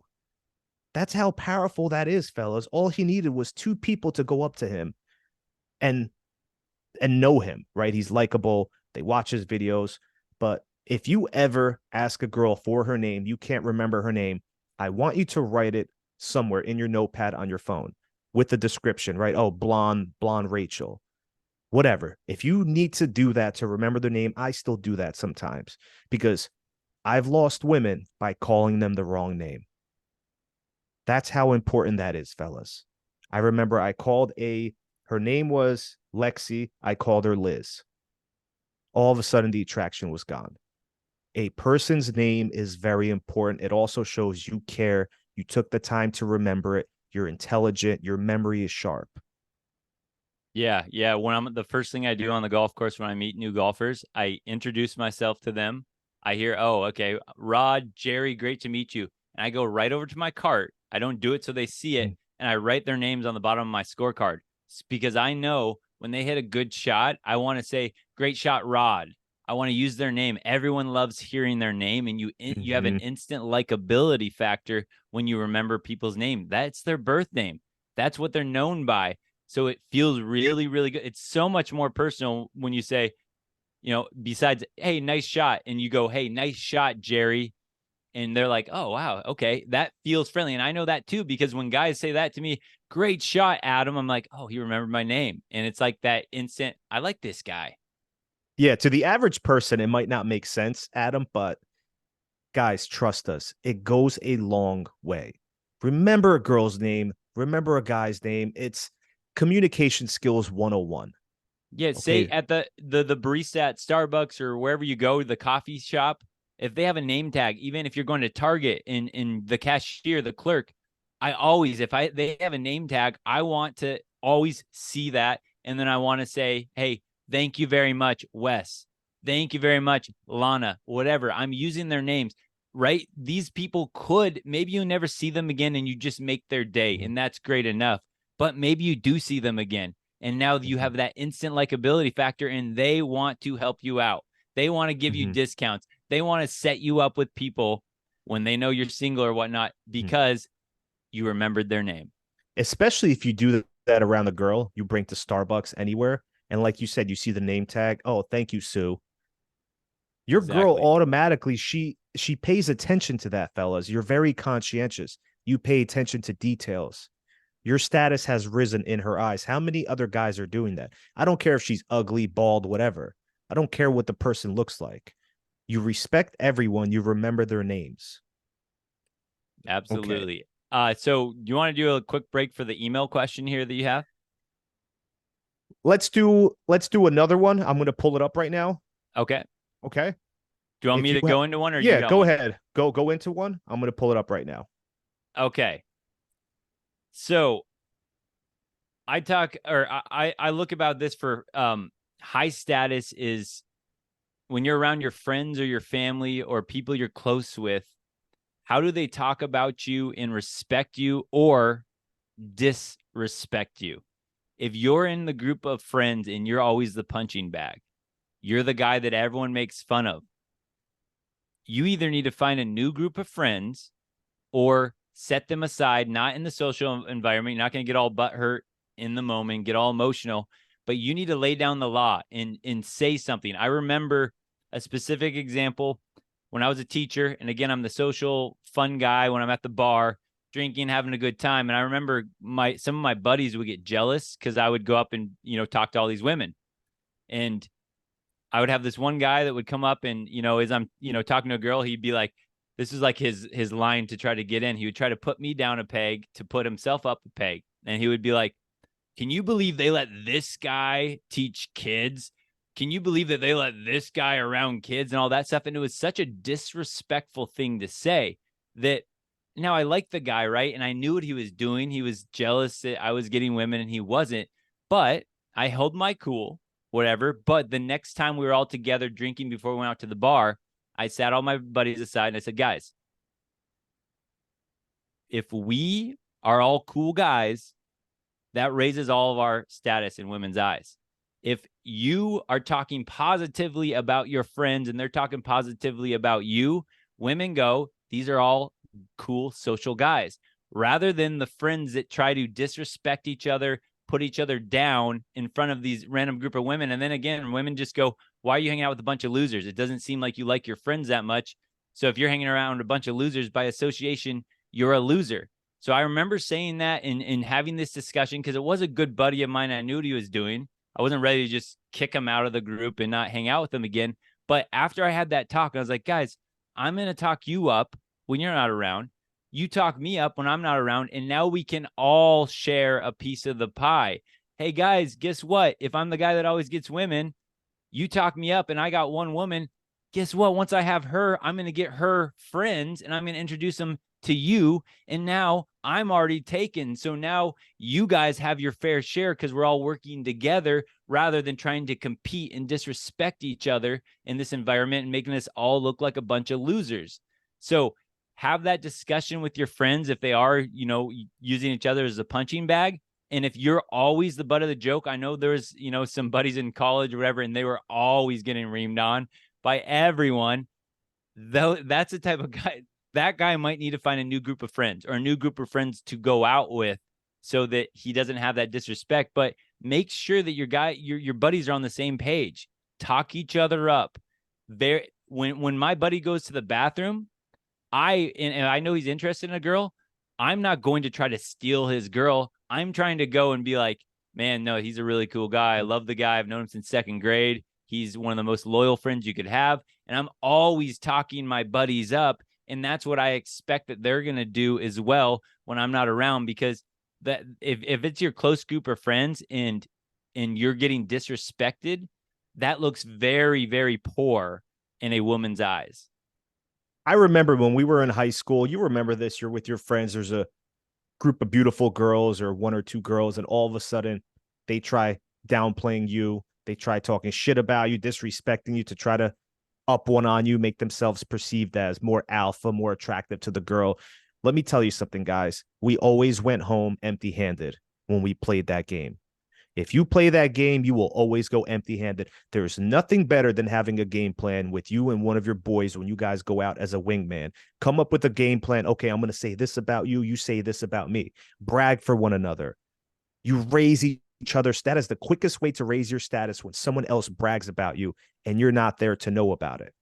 That's how powerful that is, fellas. All he needed was two people to go up to him and know him, right? He's likable. They watch his videos. But if you ever ask a girl for her name, you can't remember her name, I want you to write it somewhere in your notepad on your phone with the description, right? Oh, blonde Rachel, whatever. If you need to do that to remember their name, I still do that sometimes because I've lost women by calling them the wrong name. That's how important that is, fellas. I remember I called her name was Lexi. I called her Liz. All of a sudden, the attraction was gone. A person's name is very important. It also shows you care. You took the time to remember it. You're intelligent. Your memory is sharp. Yeah. When the first thing I do on the golf course when I meet new golfers, I introduce myself to them. I hear, oh, okay, Rod, Jerry, great to meet you. And I go right over to my cart. I don't do it so they see it. And I write their names on the bottom of my scorecard because I know when they hit a good shot, I want to say, great shot, Rod. I want to use their name. Everyone loves hearing their name, and you have an Mhm. instant likability factor when you remember people's name. That's their birth name. That's what they're known by. So it feels really, really good. It's so much more personal when you say, besides, hey, nice shot, and you go, hey, nice shot, Jerry. And they're like, oh, wow, okay, that feels friendly. And I know that too, because when guys say that to me, great shot, Adam, I'm like, oh, he remembered my name. And it's like that instant, I like this guy. Yeah, to the average person, it might not make sense, Adam, but guys, trust us. It goes a long way. Remember a girl's name, remember a guy's name. It's communication skills 101. Yeah, say Okay. at the barista at Starbucks or wherever you go, the coffee shop, if they have a name tag, even if you're going to Target in the cashier, the clerk, I always, if they have a name tag, I want to always see that. And then I want to say, hey, thank you very much, Wes. Thank you very much, Lana, whatever. I'm using their names, right? These people could, maybe you never see them again and you just make their day, Mhm. and that's great enough. But maybe you do see them again. And now you Mhm. have that instant likability factor, and they want to help you out. They want to give you Mhm. discounts. They want to set you up with people when they know you're single or whatnot Mhm. because you remembered their name. Especially if you do that around a girl you bring to Starbucks anywhere. And like you said, you see the name tag. Oh, thank you, Sue. Your girl Exactly. automatically, she pays attention to that, fellas. You're very conscientious. You pay attention to details. Your status has risen in her eyes. How many other guys are doing that? I don't care if she's ugly, bald, whatever. I don't care what the person looks like. You respect everyone. You remember their names. Okay. Absolutely. So you want to do a quick break for the email question here that you have? Let's do another one. I'm going to pull it up right now. Okay. Okay. Do you want If me you to go into one or you Yeah, got go one? ahead. Go into one. I'm going to pull it up right now. Okay. So I talk or I look about this for high status is when you're around your friends or your family or people you're close with, how do they talk about you and respect you or disrespect you? If you're in the group of friends and you're always the punching bag, you're the guy that everyone makes fun of, you either need to find a new group of friends or set them aside, not in the social environment. You're not going to get all butthurt in the moment, get all emotional, but you need to lay down the law and say something. I remember a specific example when I was a teacher. And again, I'm the social fun guy when I'm at the bar, drinking, having a good time. And I remember some of my buddies would get jealous because I would go up and, talk to all these women. And I would have this one guy that would come up and, as I'm, talking to a girl, he'd be like, this is like his line to try to get in. He would try to put me down a peg to put himself up a peg. And he would be like, can you believe they let this guy teach kids? Can you believe that they let this guy around kids and all that stuff? And it was such a disrespectful thing to say that now I like the guy, right? And I knew what he was doing. He was jealous that I was getting women and he wasn't. But I held my cool, whatever. But the next time we were all together drinking before we went out to the bar, I sat all my buddies aside and I said, guys, if we are all cool guys, that raises all of our status in women's eyes. If you are talking positively about your friends and they're talking positively about you, women go, these are all cool social guys. Rather than the friends that try to disrespect each other, put each other down in front of these random group of women. And then again, women just go, why are you hanging out with a bunch of losers? It doesn't seem like you like your friends that much. So if you're hanging around a bunch of losers by association, you're a loser. So I remember saying that and having this discussion because it was a good buddy of mine. I knew what he was doing. I wasn't ready to just kick him out of the group and not hang out with him again. But after I had that talk, I was like, guys, I'm going to talk you up when you're not around. You talk me up when I'm not around. And now we can all share a piece of the pie. Hey, guys, guess what? If I'm the guy that always gets women, you talk me up and I got one woman. Guess what? Once I have her, I'm going to get her friends and I'm going to introduce them to you. And now I'm already taken. So now you guys have your fair share because we're all working together rather than trying to compete and disrespect each other in this environment and making us all look like a bunch of losers. So have that discussion with your friends if they are, using each other as a punching bag And if you're always the butt of the joke, I know there's, some buddies in college or whatever, and they were always getting reamed on by everyone. Though that's the type of guy, that guy might need to find a new group of friends or a new group of friends to go out with so that he doesn't have that disrespect. But make sure that your buddies are on the same page. Talk each other up. When my buddy goes to the bathroom, and I know he's interested in a girl, I'm not going to try to steal his girl. I'm trying to go and be like, man, no, he's a really cool guy. I love the guy. I've known him since second grade. He's one of the most loyal friends you could have. And I'm always talking my buddies up. And that's what I expect that they're going to do as well when I'm not around, because that if it's your close group of friends and you're getting disrespected, that looks very, very poor in a woman's eyes. I remember when we were in high school, you remember this, you're with your friends, there's a group of beautiful girls or one or two girls, and all of a sudden they try downplaying you. They try talking shit about you, disrespecting you to try to up one on you, make themselves perceived as more alpha, more attractive to the girl. Let me tell you something, guys. We always went home empty-handed when we played that game. If you play that game, you will always go empty-handed. There's nothing better than having a game plan with you and one of your boys when you guys go out as a wingman. Come up with a game plan. Okay, I'm going to say this about you. You say this about me. Brag for one another. You raise each other's status. The quickest way to raise your status when someone else brags about you and you're not there to know about it.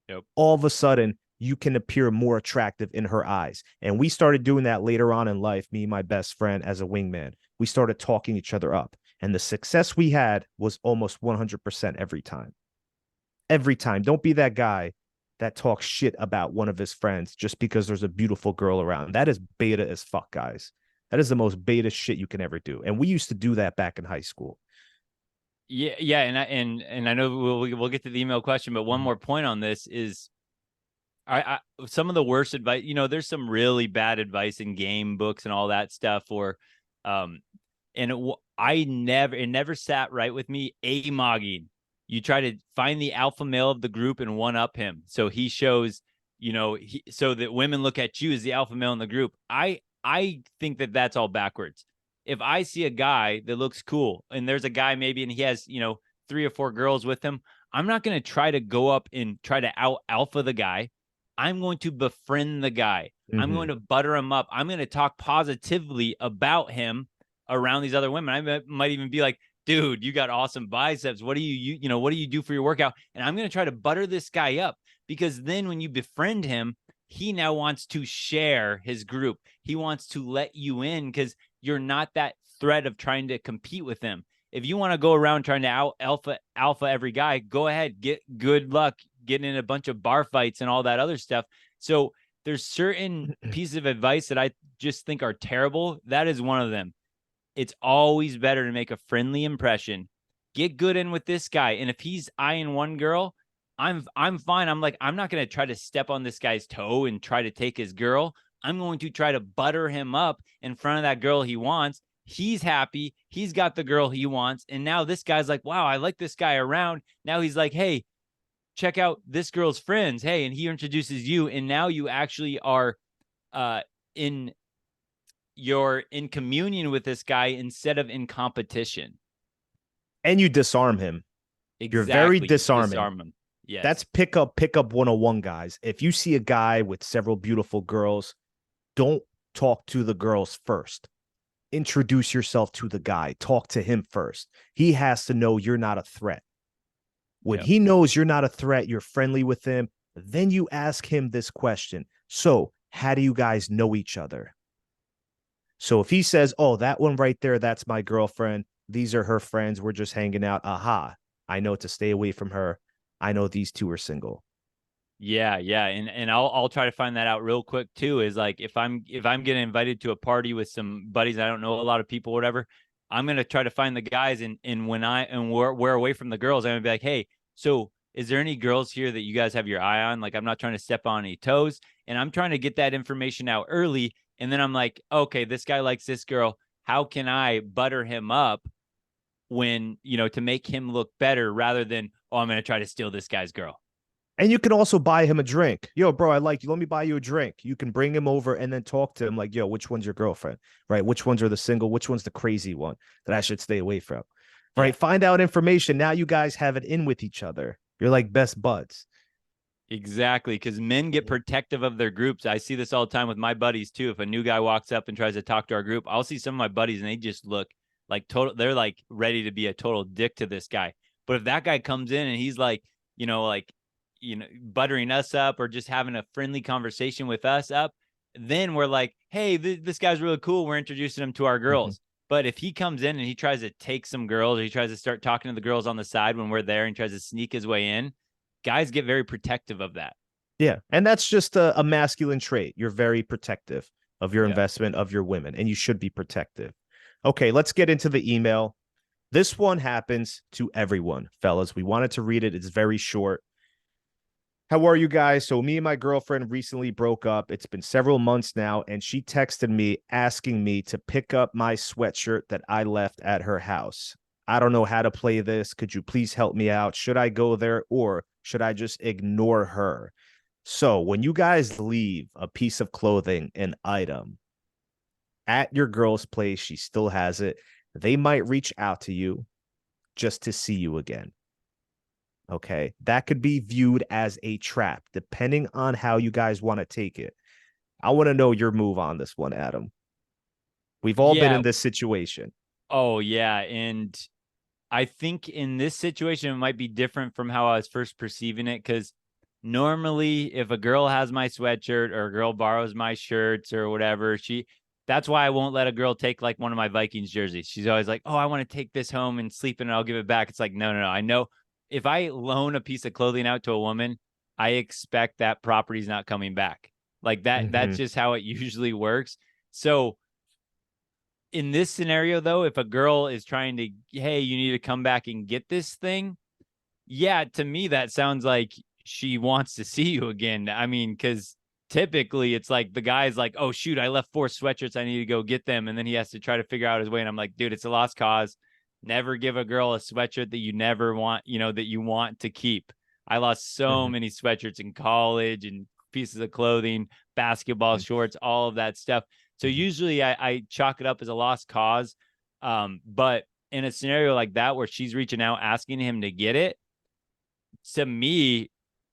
Yep. All of a sudden, you can appear more attractive in her eyes. And we started doing that later on in life, me and my best friend as a wingman. We started talking each other up. And the success we had was almost 100% every time. Every time. Don't be that guy that talks shit about one of his friends just because there's a beautiful girl around. That is beta as fuck, guys. That is the most beta shit you can ever do. And we used to do that back in high school. Yeah, and I know we'll get to the email question, but one more point on this is I some of the worst advice, there's some really bad advice in game books and all that stuff, or and it never sat right with me. Amogging. You try to find the alpha male of the group and one up him. So he shows, so that women look at you as the alpha male in the group. I think that that's all backwards. If I see a guy that looks cool and there's a guy maybe, and he has, 3 or 4 girls with him, I'm not going to try to go up and try to out alpha the guy. I'm going to befriend the guy. Mm-hmm. I'm going to butter him up. I'm going to talk positively about him around these other women. I might even be like, dude, you got awesome biceps. What do what do you do for your workout? And I'm going to try to butter this guy up, because then when you befriend him, he now wants to share his group. He wants to let you in because you're not that threat of trying to compete with him. If you want to go around trying to out alpha every guy, go ahead, get good luck getting in a bunch of bar fights and all that other stuff. So there's certain pieces of advice that I just think are terrible. That is one of them. It's always better to make a friendly impression. Get good in with this guy. And if he's eyeing one girl, I'm fine. I'm not going to try to step on this guy's toe and try to take his girl. I'm going to try to butter him up in front of that girl he wants. He's happy. He's got the girl he wants. And now this guy's like, wow, I like this guy around. Now he's like, hey, check out this girl's friends. Hey, and he introduces you. And now you actually are in communion with this guy instead of in competition. And you disarm him. Exactly. You're very disarming. Disarm him. Yes. That's pickup 101, guys. If you see a guy with several beautiful girls, don't talk to the girls first. Introduce yourself to the guy. Talk to him first. He has to know you're not a threat. When he knows you're not a threat, you're friendly with him, then you ask him this question. So, how do you guys know each other? So if he says, oh, that one right there, that's my girlfriend. These are her friends. We're just hanging out. Aha. I know to stay away from her. I know these two are single. Yeah. And I'll try to find that out real quick too, is like, if I'm getting invited to a party with some buddies, I don't know a lot of people, whatever, I'm going to try to find the guys. And we're away from the girls, I'm going to be like, hey, so is there any girls here that you guys have your eye on? Like, I'm not trying to step on any toes, and I'm trying to get that information out early. And then I'm like, okay, this guy likes this girl. How can I butter him up to make him look better rather than, oh, I'm going to try to steal this guy's girl? And you can also buy him a drink. Yo, bro, I like you. Let me buy you a drink. You can bring him over and then talk to him like, yo, which one's your girlfriend? Right? Which ones are the single? Which one's the crazy one that I should stay away from? Yeah, Right? Find out information. Now you guys have it in with each other. You're like best buds. exactly. Because men get protective of their groups. I see this all the time with my buddies too. If a new guy walks up and tries to talk to our group, I'll see some of my buddies and they just look like total. They're like ready to be a total dick to this guy. But if that guy comes in and he's like, buttering us up or just having a friendly conversation with us up, then we're like, hey, this guy's really cool. We're introducing him to our girls. Mm-hmm. But if he comes in and he tries to take some girls, or he tries to start talking to the girls on the side when we're there and tries to sneak his way in, guys get very protective of that. Yeah. And that's just a masculine trait. You're very protective of your Yeah. investment, of your women, and you should be protective. Okay, let's get into the email. This one happens to everyone, fellas. We wanted to read it. It's very short. How are you guys? So me and my girlfriend recently broke up. It's been several months now, and she texted me asking me to pick up my sweatshirt that I left at her house. I don't know how to play this. Could you please help me out? Should I go there or should I just ignore her? So when you guys leave a piece of clothing, an item at your girl's place, she still has it. They might reach out to you just to see you again. Okay. That could be viewed as a trap, depending on how you guys want to take it. I want to know your move on this one, Adam. We've all been Yeah. in this situation. Oh, yeah. And I think in this situation, it might be different from how I was first perceiving it. Because normally, if a girl has my sweatshirt or a girl borrows my shirts or whatever, that's why I won't let a girl take like one of my Vikings jerseys. She's always like, oh, I want to take this home and sleep in it. I'll give it back. It's like, no, no, no. I know if I loan a piece of clothing out to a woman, I expect that property's not coming back. Like that's Mm-hmm. just how it usually works. So in this scenario, though, if a girl is trying to, hey, you need to come back and get this thing, yeah, to me, that sounds like she wants to see you again. I mean, because typically it's like the guy's like, oh, shoot, I left 4 sweatshirts. I need to go get them. And then he has to try to figure out his way. And I'm like, dude, it's a lost cause. Never give a girl a sweatshirt that you never want, that you want to keep. I lost so Mm-hmm. many sweatshirts in college and pieces of clothing, basketball shorts, all of that stuff. So Mm-hmm. usually I chalk it up as a lost cause. But in a scenario like that where she's reaching out asking him to get it, to me,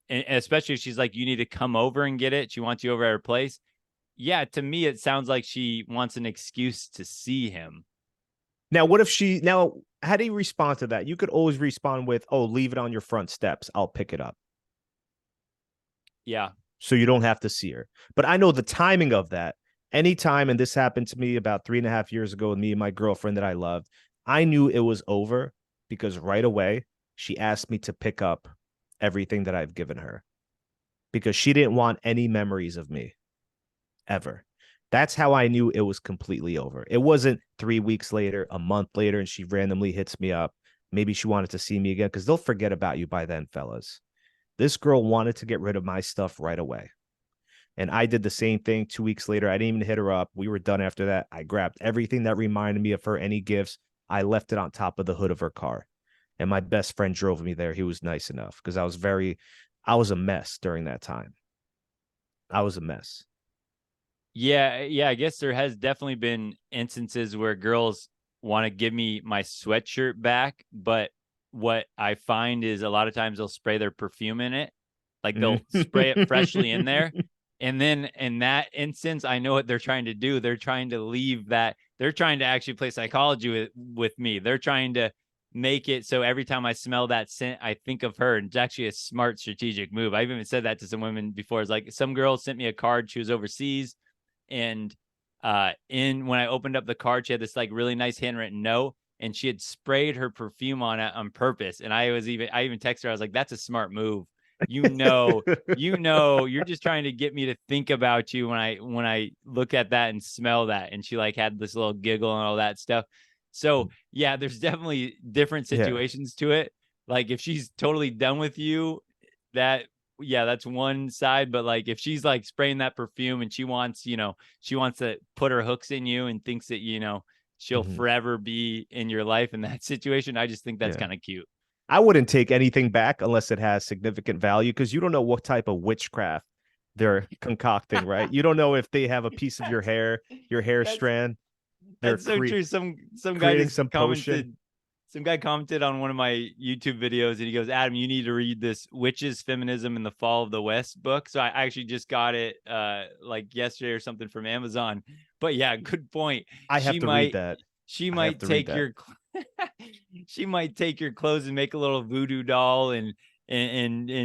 and especially if she's like, you need to come over and get it. She wants you over at her place. Yeah, to me, it sounds like she wants an excuse to see him. Now, how do you respond to that? You could always respond with, oh, leave it on your front steps. I'll pick it up. Yeah. So you don't have to see her. But I know the timing of that. Anytime, and this happened to me about 3.5 years ago with me and my girlfriend that I loved, I knew it was over because right away she asked me to pick up everything that I've given her because she didn't want any memories of me ever. That's how I knew it was completely over. It wasn't 3 weeks later, a month later, and she randomly hits me up. Maybe she wanted to see me again because they'll forget about you by then, fellas. This girl wanted to get rid of my stuff right away. And I did the same thing 2 weeks later. I didn't even hit her up. We were done after that. I grabbed everything that reminded me of her, any gifts. I left it on top of the hood of her car. And my best friend drove me there. He was nice enough because I was a mess during that time. I was a mess. Yeah. Yeah. I guess there has definitely been instances where girls want to give me my sweatshirt back. But what I find is a lot of times they'll spray their perfume in it. Like they'll spray it freshly in there. And then in that instance, I know what they're trying to do. They're trying to leave that. They're trying to actually play psychology with me. They're trying to make it so every time I smell that scent, I think of her. And it's actually a smart strategic move. I've even said that to some women before. It's like some girl sent me a card. She was overseas. And when I opened up the card, she had this like really nice handwritten note. And she had sprayed her perfume on it on purpose. And I even texted her. I was like, that's a smart move. You're just trying to get me to think about you when I look at that and smell that. And she like had this little giggle and all that stuff. So yeah, there's definitely different Yeah. situations to it. Like if she's totally done with you, that's one side. But like if she's like spraying that perfume and she wants to put her hooks in you and thinks that, she'll Mhm. forever be in your life in that situation, I just think that's Yeah. kind of cute. I wouldn't take anything back unless it has significant value, because you don't know what type of witchcraft they're concocting, right? You don't know if they have a piece of your hair That's strand. They're that's so true. Some guy creating just some potion. commented. Some guy commented on one of my YouTube videos, and he goes, "Adam, you need to read this Witches, Feminism, and the Fall of the West book." So I actually just got it like yesterday or something from Amazon. But yeah, good point. I have She to read might that. she I have might to read take that. your she might take your clothes and make a little voodoo doll and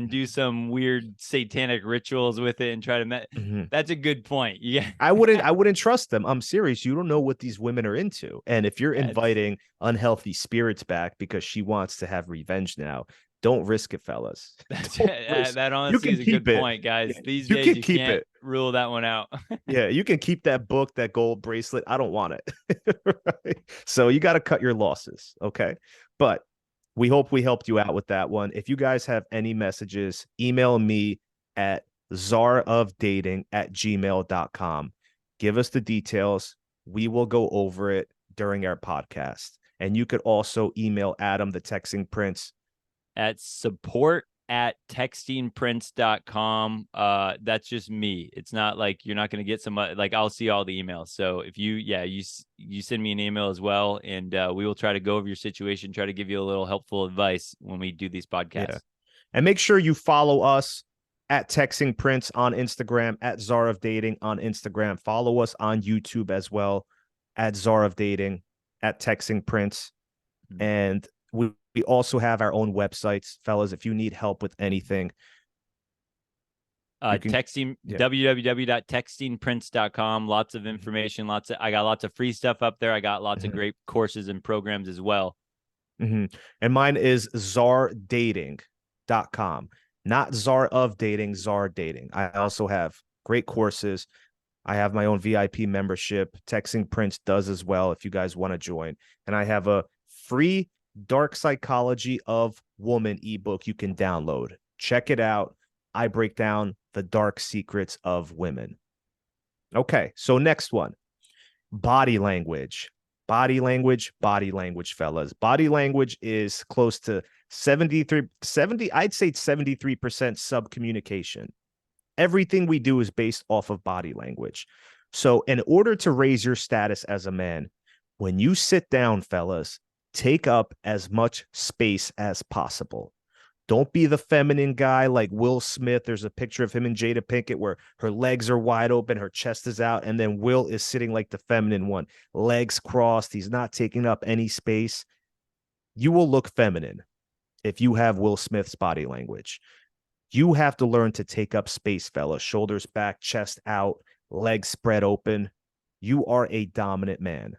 do some weird satanic rituals with it and try to Mhm. that's a good point. Yeah. I wouldn't trust them. I'm serious. You don't know what these women are into. And if you're That's inviting unhealthy spirits back because she wants to have revenge now, don't risk it, fellas. That's Don't risk. that You honestly can is a keep good it. point, guys. Yeah, These you days can you keep can't it. rule that one out. Yeah, you can keep that book, that gold bracelet. I don't want it. Right? So you got to cut your losses. Okay. But we hope we helped you out with that one. If you guys have any messages, email me at czarofdating@gmail.com. Give us the details. We will go over it during our podcast. And you could also email Adam, the texting prince. At support@textingprince.com. That's just me. It's not like you're not going to get some like I'll see all the emails. So if you send me an email as well, and we will try to go over your situation, try to give you a little helpful advice when we do these Yeah. podcasts. And make sure you follow us at Texting Prince on Instagram, at Czar of Dating on Instagram. Follow us on YouTube as well, at Czar of Dating, at Texting Prince. And we also have our own websites, fellas. If you need help with anything, you can Texting yeah. www.textingprince.com. Lots of information. I got lots of free stuff up there. I got lots of great courses and programs as well. And mine is czardating.com. Not Czar of Dating, Czar Dating. I also have great courses. I have my own VIP membership. Texting Prince does as well if you guys want to join. And I have a free Dark Psychology of Woman ebook you can download. Check it out. I break down the dark secrets of women. Okay, so next one. Body language. Body language, fellas. Body language is close to 70, I'd say 73% subcommunication. Everything we do is based off of body language. So in order to raise your status as a man, when you sit down, fellas, take up as much space as possible. Don't be the feminine guy like Will Smith. There's a picture of him and Jada Pinkett where her legs are wide open, her chest is out, and then Will is sitting like the feminine one, legs crossed. He's not taking up any space. You will look feminine if you have Will Smith's body language. You have to learn to take up space, fella. Shoulders back, chest out, legs spread open. You are a dominant man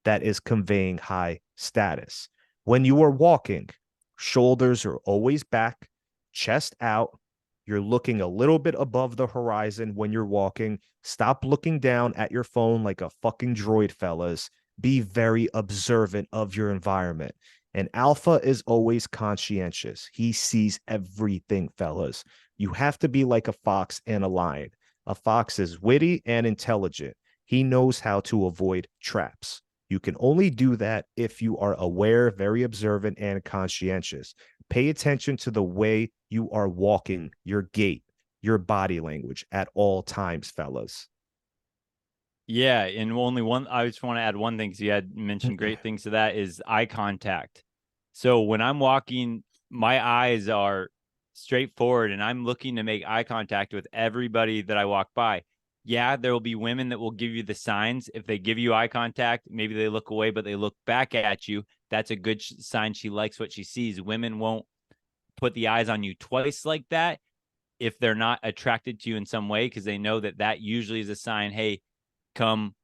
that is conveying high status. When you are walking, shoulders are always back, chest out. You're looking a little bit above the horizon when you're walking. Stop looking down at your phone like a fucking droid, fellas. Be very observant of your environment. And alpha is always conscientious. He sees everything, fellas. You have to be like a fox and a lion. A fox is witty and intelligent. He knows how to avoid traps. You can only do that if you are aware, very observant, and conscientious. Pay attention to the way you are walking, your gait, your body language at all times, fellas. Yeah, and only one. I just want to add one thing because you had mentioned great things to that is eye contact. So when I'm walking, my eyes are straight forward, and I'm looking to make eye contact with everybody that I walk by. Yeah, there will be women that will give you the signs. If they give you eye contact, maybe they look away, but they look back at you. That's a good sign she likes what she sees. Women won't put the eyes on you twice like that if they're not attracted to you in some way, because they know that that usually is a sign, hey, come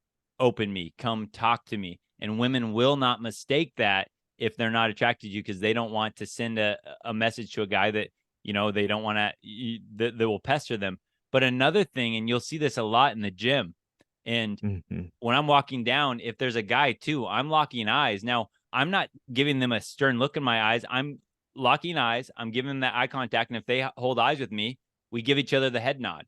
open me, come talk to me. And women will not mistake that if they're not attracted to you, because they don't want to send a message to a guy that, they don't want to, that will pester them. But another thing, and you'll see this a lot in the gym, and when I'm walking down, if there's a guy too, I'm locking eyes. Now, I'm not giving them a stern look in my eyes. I'm locking eyes. I'm giving them that eye contact. And if they hold eyes with me, we give each other the head nod.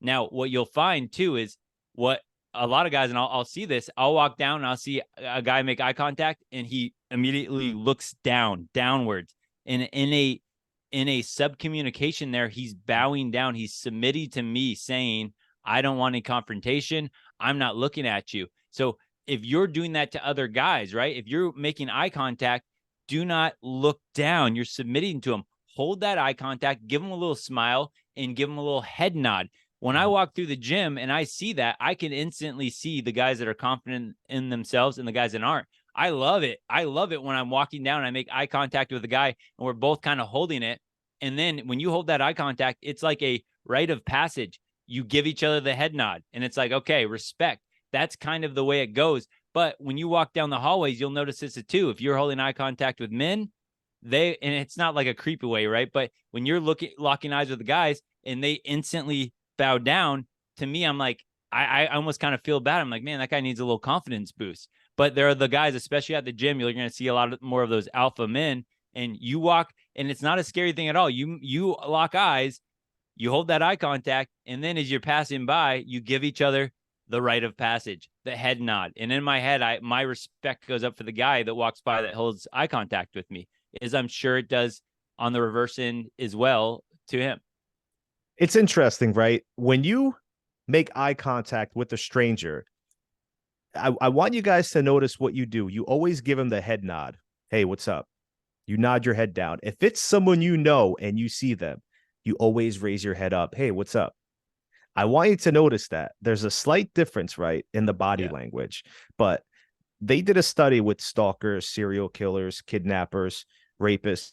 Now, what you'll find too is what a lot of guys, and I'll see this, I'll walk down and I'll see a guy make eye contact and he immediately looks downwards. And in a sub communication there, he's bowing down. He's submitting to me saying, I don't want any confrontation. I'm not looking at you. So if you're doing that to other guys, right? If you're making eye contact, do not look down. You're submitting to them. Hold that eye contact, give them a little smile, and give them a little head nod. When I walk through the gym and I see that, I can instantly see the guys that are confident in themselves and the guys that aren't. I love it. I love it when I'm walking down and I make eye contact with a guy and we're both kind of holding it. And then when you hold that eye contact, it's like a rite of passage. You give each other the head nod and it's like, okay, respect. That's kind of the way it goes. But when you walk down the hallways, you'll notice this too. If you're holding eye contact with men, and it's not like a creepy way, right? But when you're locking eyes with the guys and they instantly bow down, to me, I'm like, I almost kind of feel bad. I'm like, man, that guy needs a little confidence boost. But there are the guys, especially at the gym, you're going to see a lot more of those alpha men. And you walk, and it's not a scary thing at all. You lock eyes, you hold that eye contact, and then as you're passing by, you give each other the rite of passage, the head nod. And in my head, my respect goes up for the guy that walks by that holds eye contact with me, as I'm sure it does on the reverse end as well to him. It's interesting, right? When you make eye contact with a stranger, I want you guys to notice what you do. You always give them the head nod. Hey, what's up? You nod your head down. If it's someone you know and you see them, you always raise your head up. Hey, what's up? I want you to notice that there's a slight difference, right, in the body language. But they did a study with stalkers, serial killers, kidnappers, rapists.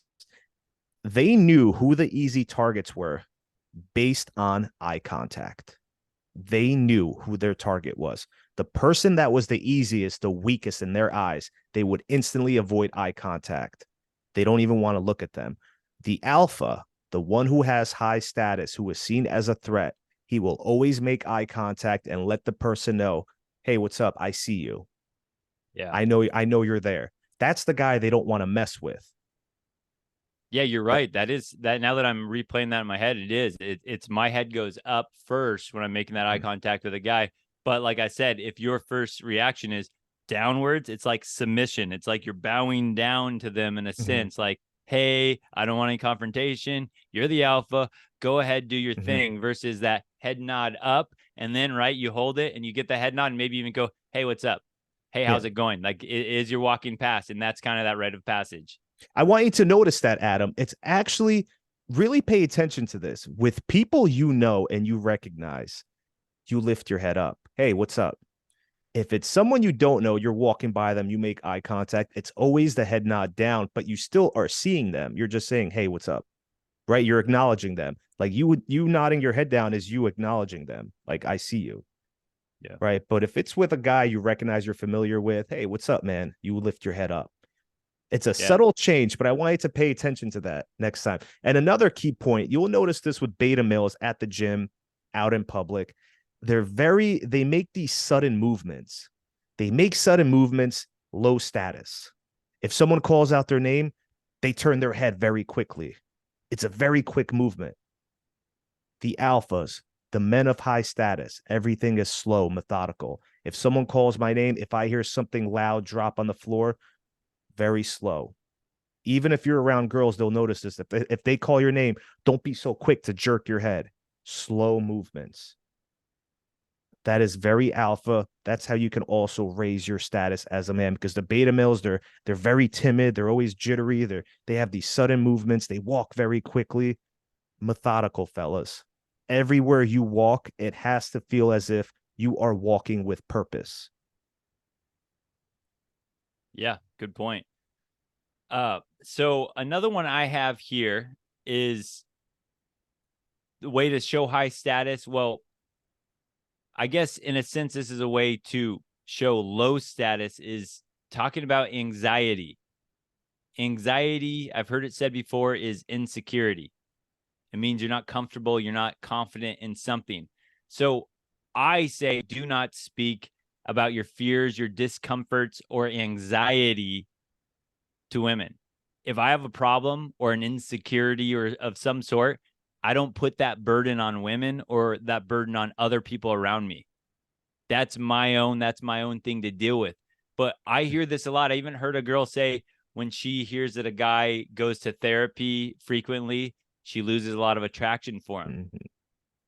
They knew who the easy targets were based on eye contact. They knew who their target was. The person that was the easiest, the weakest in their eyes, they would instantly avoid eye contact. They don't even want to look at them. The alpha, the one who has high status, who is seen as a threat, he will always make eye contact and let the person know, hey, what's up? I see you. Yeah. I know you're there. That's the guy they don't want to mess with. Yeah, you're right. That is that. Now that I'm replaying that in my head, it's my head goes up first when I'm making that eye contact with a guy. But like I said, if your first reaction is downwards, it's like submission. It's like you're bowing down to them in a sense, like, hey, I don't want any confrontation. You're the alpha. Go ahead, do your thing, versus that head nod up. And then, right, you hold it and you get the head nod and maybe even go, hey, what's up? Hey, how's it going? Like, is you're walking past. And that's kind of that rite of passage. I want you to notice that, Adam. It's actually really pay attention to this. With people you know and you recognize, you lift your head up. Hey, what's up? If it's someone you don't know, you're walking by them, you make eye contact, it's always the head nod down, but you still are seeing them. You're just saying, hey, what's up? Right? You're acknowledging them. Like you nodding your head down is you acknowledging them. Like, I see you. Yeah. Right. But if it's with a guy you recognize, you're familiar with, hey, what's up, man? You lift your head up. It's a subtle change, but I want you to pay attention to that next time. And another key point, you'll notice this with beta males at the gym, out in public. They make these sudden movements. They make sudden movements low status. If someone calls out their name, they turn their head very quickly. It's a very quick movement. The alphas, the men of high status, everything is slow, methodical. If someone calls my name, if I hear something loud drop on the floor, very slow. Even if you're around girls, they'll notice this. If they call your name, don't be so quick to jerk your head. Slow movements. That is very alpha. That's how you can also raise your status as a man, because the beta males, they're very timid. They're always jittery. They have these sudden movements. They walk very quickly. Methodical, fellas. Everywhere you walk, it has to feel as if you are walking with purpose. Yeah, good point. So another one I have here is the way to show high status. Well, I guess in a sense, this is a way to show low status, is talking about anxiety. Anxiety, I've heard it said before, is insecurity. It means you're not comfortable, you're not confident in something. So I say, do not speak about your fears, your discomforts, or anxiety to women. If I have a problem or an insecurity or of some sort, I don't put that burden on women or that burden on other people around me. That's my own thing to deal with. But I hear this a lot. I even heard a girl say, when she hears that a guy goes to therapy frequently, she loses a lot of attraction for him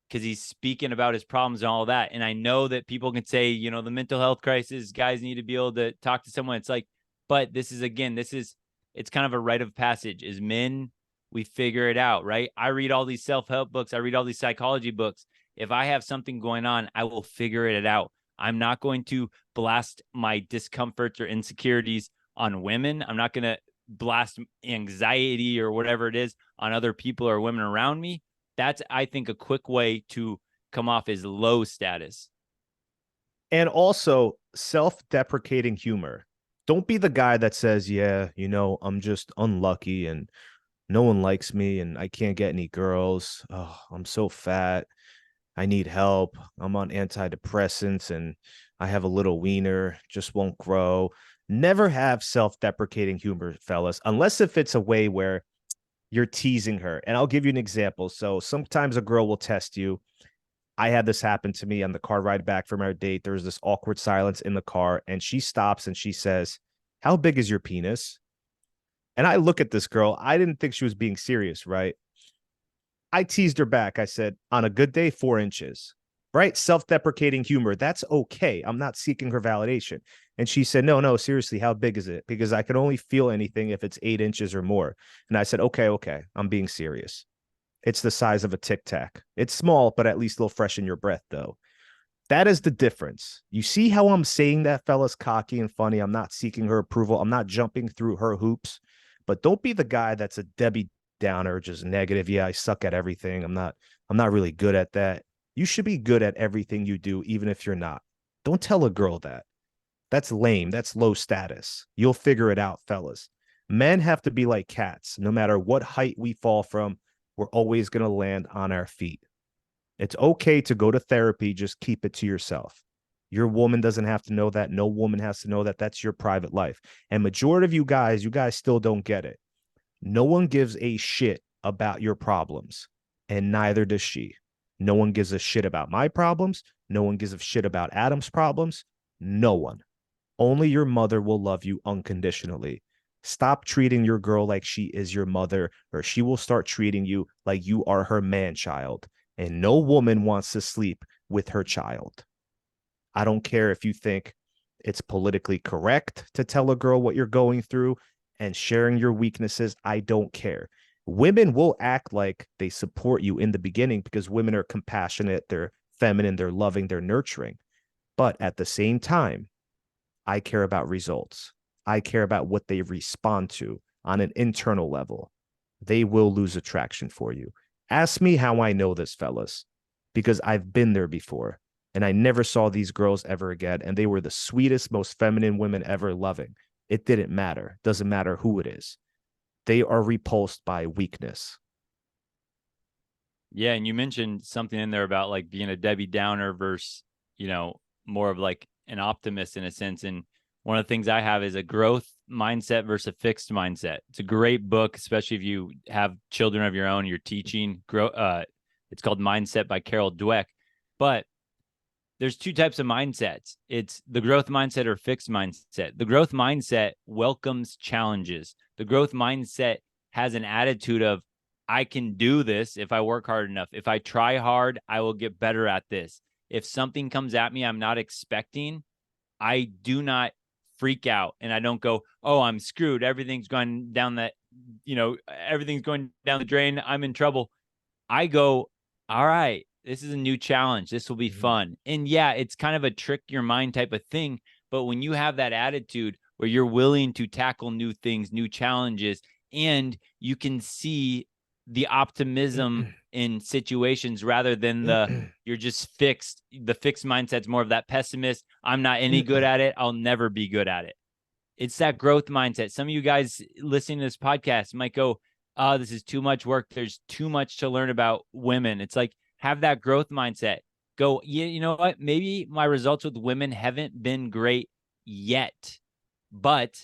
because he's speaking about his problems and all that. And I know that people can say, you know, the mental health crisis, guys need to be able to talk to someone. It's like, but this is, again, it's kind of a rite of passage. As men, we figure it out, right? I read all these self-help books. I read all these psychology books. If I have something going on, I will figure it out. I'm not going to blast my discomforts or insecurities on women. I'm not going to blast anxiety or whatever it is on other people or women around me. That's, I think, a quick way to come off as low status. And also self-deprecating humor. Don't be the guy that says, yeah, you know, I'm just unlucky and no one likes me and I can't get any girls. Oh, I'm so fat. I need help. I'm on antidepressants and I have a little wiener, just won't grow. Never have self-deprecating humor, fellas, unless if it's a way where you're teasing her. And I'll give you an example. So sometimes a girl will test you. I had this happen to me on the car ride back from our date. There was this awkward silence in the car, and she stops and she says, "How big is your penis?" And I look at this girl. I didn't think she was being serious, right? I teased her back. I said, "On a good day, 4 inches." Right? Self-deprecating humor. That's okay. I'm not seeking her validation. And she said, no, seriously, how big is it? Because I can only feel anything if it's 8 inches or more. And I said, okay, I'm being serious. It's the size of a Tic Tac. It's small, but at least it'll freshen your breath, though. That is the difference. You see how I'm saying that, fellas, cocky and funny. I'm not seeking her approval. I'm not jumping through her hoops. But don't be the guy that's a Debbie Downer, just negative. Yeah, I suck at everything. I'm not really good at that. You should be good at everything you do, even if you're not. Don't tell a girl that. That's lame. That's low status. You'll figure it out, fellas. Men have to be like cats. No matter what height we fall from, we're always going to land on our feet. It's okay to go to therapy. Just keep it to yourself. Your woman doesn't have to know that. No woman has to know that. That's your private life. And majority of you guys still don't get it. No one gives a shit about your problems, and neither does she. No one gives a shit about my problems. No one gives a shit about Adam's problems. No one. Only your mother will love you unconditionally. Stop treating your girl like she is your mother, or she will start treating you like you are her man-child. And no woman wants to sleep with her child. I don't care if you think it's politically correct to tell a girl what you're going through and sharing your weaknesses. I don't care. Women will act like they support you in the beginning because women are compassionate, they're feminine, they're loving, they're nurturing. But at the same time, I care about results. I care about what they respond to on an internal level. They will lose attraction for you. Ask me how I know this, fellas, because I've been there before and I never saw these girls ever again. And they were the sweetest, most feminine women ever loving. It didn't matter. Doesn't matter who it is. They are repulsed by weakness. Yeah, and you mentioned something in there about like being a Debbie Downer versus, you know, more of like an optimist in a sense. And one of the things I have is a growth mindset versus a fixed mindset. It's a great book, especially if you have children of your own, you're teaching. It's called Mindset by Carol Dweck. But there's two types of mindsets. It's the growth mindset or fixed mindset. The growth mindset welcomes challenges. The growth mindset has an attitude of, I can do this if I work hard enough. If I try hard, I will get better at this. If something comes at me I'm not expecting, I do not freak out and I don't go, oh, I'm screwed. Everything's going down everything's going down the drain. I'm in trouble. I go, all right, this is a new challenge. This will be fun. And yeah, it's kind of a trick your mind type of thing. But when you have that attitude where you're willing to tackle new things, new challenges, and you can see the optimism in situations rather than you're just fixed. The fixed mindset's more of that pessimist. I'm not any good at it. I'll never be good at it. It's that growth mindset. Some of you guys listening to this podcast might go, oh, this is too much work. There's too much to learn about women. It's like, have that growth mindset. Go, yeah, you know what? Maybe my results with women haven't been great yet. But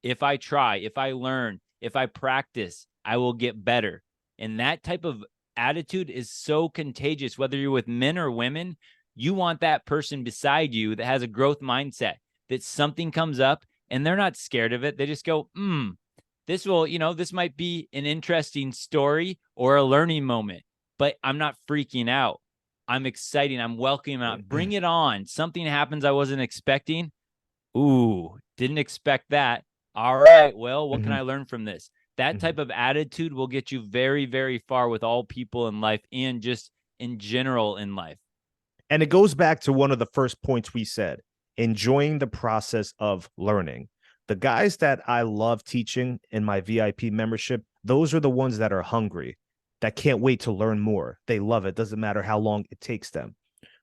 if I try, if I learn, if I practice, I will get better. And that type of attitude is so contagious, whether you're with men or women. You want that person beside you that has a growth mindset, that something comes up and they're not scared of it. They just go, this will, this might be an interesting story or a learning moment, but I'm not freaking out. I'm excited. I'm welcoming out. Bring it on. Something happens I wasn't expecting. Ooh, didn't expect that. All right. Well, what can I learn from this? That type of attitude will get you very, very far with all people in life and just in general in life. And it goes back to one of the first points we said, enjoying the process of learning. The guys that I love teaching in my VIP membership, those are the ones that are hungry, that can't wait to learn more. They love it. Doesn't matter how long it takes them.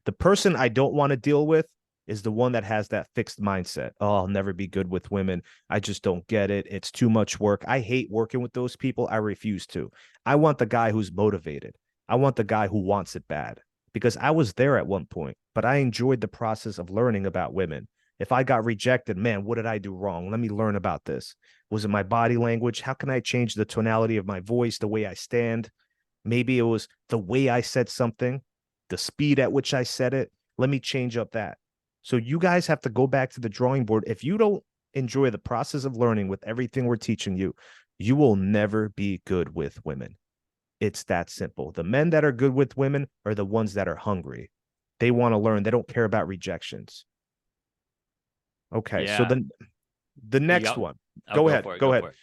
The person I don't want to deal with is the one that has that fixed mindset. Oh, I'll never be good with women. I just don't get it. It's too much work. I hate working with those people. I refuse to. I want the guy who's motivated. I want the guy who wants it bad, because I was there at one point, but I enjoyed the process of learning about women. If I got rejected, man, what did I do wrong? Let me learn about this. Was it my body language? How can I change the tonality of my voice, the way I stand? Maybe it was the way I said something, the speed at which I said it. Let me change up that. So you guys have to go back to the drawing board. If you don't enjoy the process of learning with everything we're teaching you, you will never be good with women. It's that simple. The men that are good with women are the ones that are hungry. They want to learn. They don't care about rejections. Okay, Yeah. so then the next one. Go ahead. Go ahead.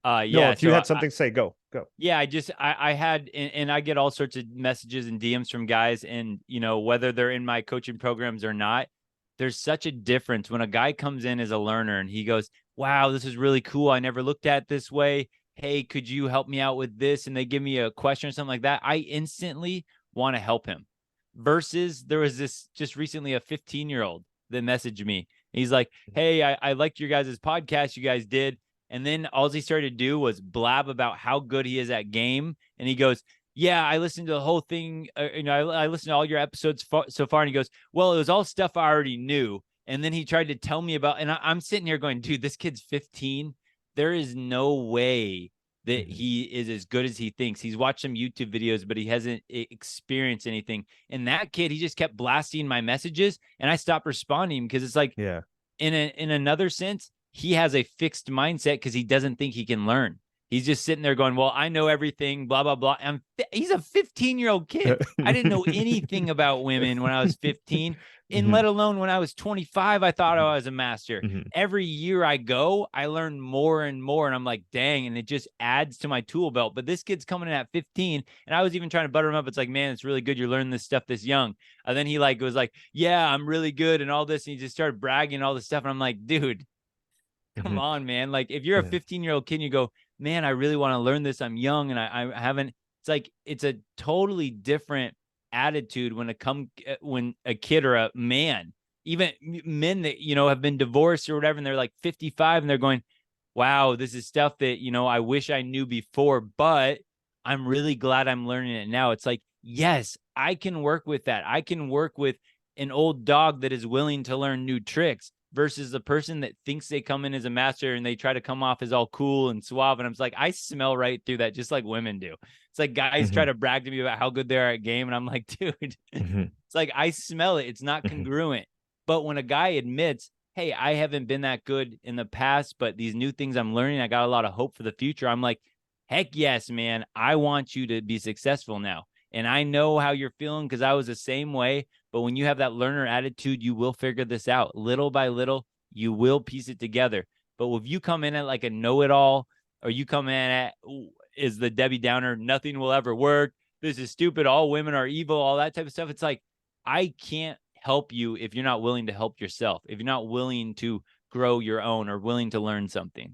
Yeah. No, if you had something to say, go. Yeah, I had, and I get all sorts of messages and DMs from guys, and whether they're in my coaching programs or not, there's such a difference when a guy comes in as a learner and he goes, wow, this is really cool. I never looked at it this way. Hey, could you help me out with this? And they give me a question or something like that. I instantly want to help him. Versus there was this just recently a 15-year-old that messaged me. He's like, hey, I liked your guys' podcast you guys did. And then all he started to do was blab about how good he is at game. And he goes, yeah, I listened to the whole thing. I listened to all your episodes so far. And he goes, well, it was all stuff I already knew. And then he tried to tell me about, and I'm sitting here going, dude, this kid's 15. There is no way that he is as good as he thinks. He's watched some YouTube videos, but he hasn't experienced anything. And that kid, he just kept blasting my messages, and I stopped responding because it's like, yeah, in another sense, he has a fixed mindset because he doesn't think he can learn. He's just sitting there going, well, I know everything, blah, blah, blah. He's a 15-year-old kid. I didn't know anything about women when I was 15, and let alone when I was 25, I thought I was a master. Every year I go, I learn more and more, and I'm like, dang, and it just adds to my tool belt. But this kid's coming in at 15, and I was even trying to butter him up. It's like, man, it's really good you're learning this stuff this young. And then he was like, yeah, I'm really good and all this, and he just started bragging all this stuff, and I'm like, dude, come on, man. Like, if you're a 15-year-old kid and you go, man, I really want to learn this. I'm young and I haven't. It's like, it's a totally different attitude when a kid or a man, even men that, have been divorced or whatever, and they're like 55 and they're going, wow, this is stuff that, I wish I knew before, but I'm really glad I'm learning it now. It's like, yes, I can work with that. I can work with an old dog that is willing to learn new tricks versus the person that thinks they come in as a master and they try to come off as all cool and suave. And I'm like, I smell right through that, just like women do. It's like guys try to brag to me about how good they are at game. And I'm like, dude, it's like, I smell it. It's not congruent. But when a guy admits, hey, I haven't been that good in the past, but these new things I'm learning, I got a lot of hope for the future. I'm like, heck yes, man. I want you to be successful now. And I know how you're feeling because I was the same way. But when you have that learner attitude, you will figure this out little by little. You will piece it together. But if you come in at like a know-it-all, or you come in at is the Debbie Downer, nothing will ever work, this is stupid, all women are evil, all that type of stuff. It's like, I can't help you if you're not willing to help yourself, if you're not willing to grow your own or willing to learn something.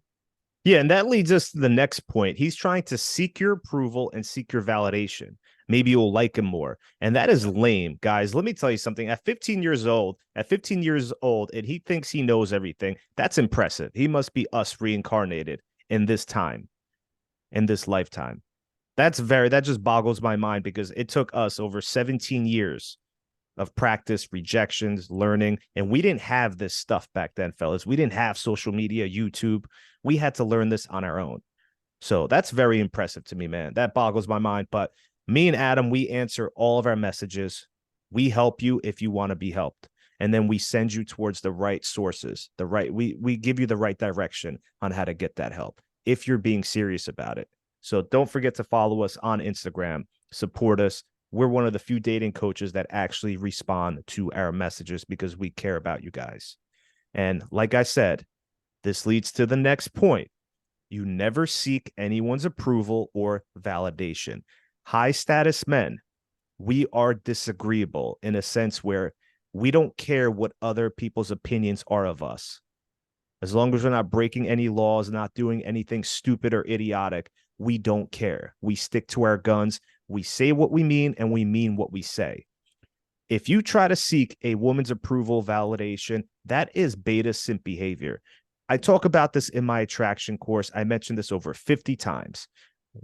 Yeah, and that leads us to the next point. He's trying to seek your approval and seek your validation. Maybe you'll like him more. And that is lame, guys. Let me tell you something. At 15 years old, and he thinks he knows everything, that's impressive. He must be us reincarnated in this time, in this lifetime. That just boggles my mind, because it took us over 17 years of practice, rejections, learning. And we didn't have this stuff back then, fellas. We didn't have social media, YouTube. We had to learn this on our own. So that's very impressive to me, man. That boggles my mind. But me and Adam, we answer all of our messages. We help you if you want to be helped. And then we send you towards the right sources, we give you the right direction on how to get that help if you're being serious about it. So don't forget to follow us on Instagram, support us. We're one of the few dating coaches that actually respond to our messages because we care about you guys. And like I said, this leads to the next point. You never seek anyone's approval or validation. High status men, we are disagreeable in a sense where we don't care what other people's opinions are of us. As long as we're not breaking any laws, not doing anything stupid or idiotic, we don't care. We stick to our guns. We say what we mean, and we mean what we say. If you try to seek a woman's approval, validation, that is beta simp behavior. I talk about this in my attraction course. I mentioned this over 50 times.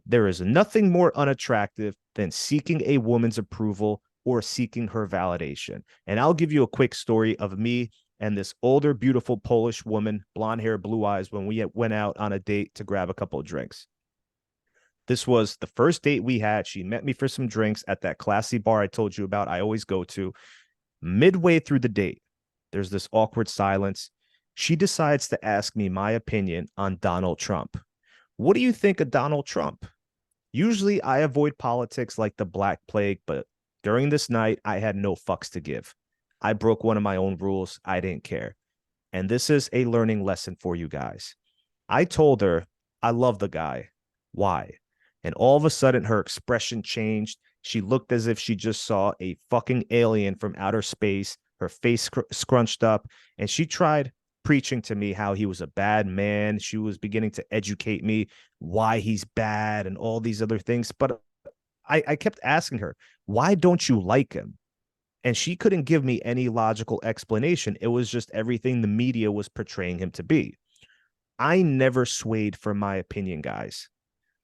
There is nothing more unattractive than seeking a woman's approval or seeking her validation. And I'll give you a quick story of me and this older, beautiful Polish woman, blonde hair, blue eyes, when we went out on a date to grab a couple of drinks. This was the first date we had. She met me for some drinks at that classy bar I told you about I always go to. Midway through the date, there's this awkward silence. She decides to ask me my opinion on Donald Trump. What do you think of Donald Trump? Usually I avoid politics like the Black Plague, but during this night, I had no fucks to give. I broke one of my own rules. I didn't care. And this is a learning lesson for you guys. I told her, I love the guy. Why? And all of a sudden, her expression changed. She looked as if she just saw a fucking alien from outer space, her face scrunched up, and she tried preaching to me how he was a bad man. She was beginning to educate me why he's bad and all these other things. But I kept asking her, why don't you like him? And she couldn't give me any logical explanation. It was just everything the media was portraying him to be. I never swayed from my opinion, guys.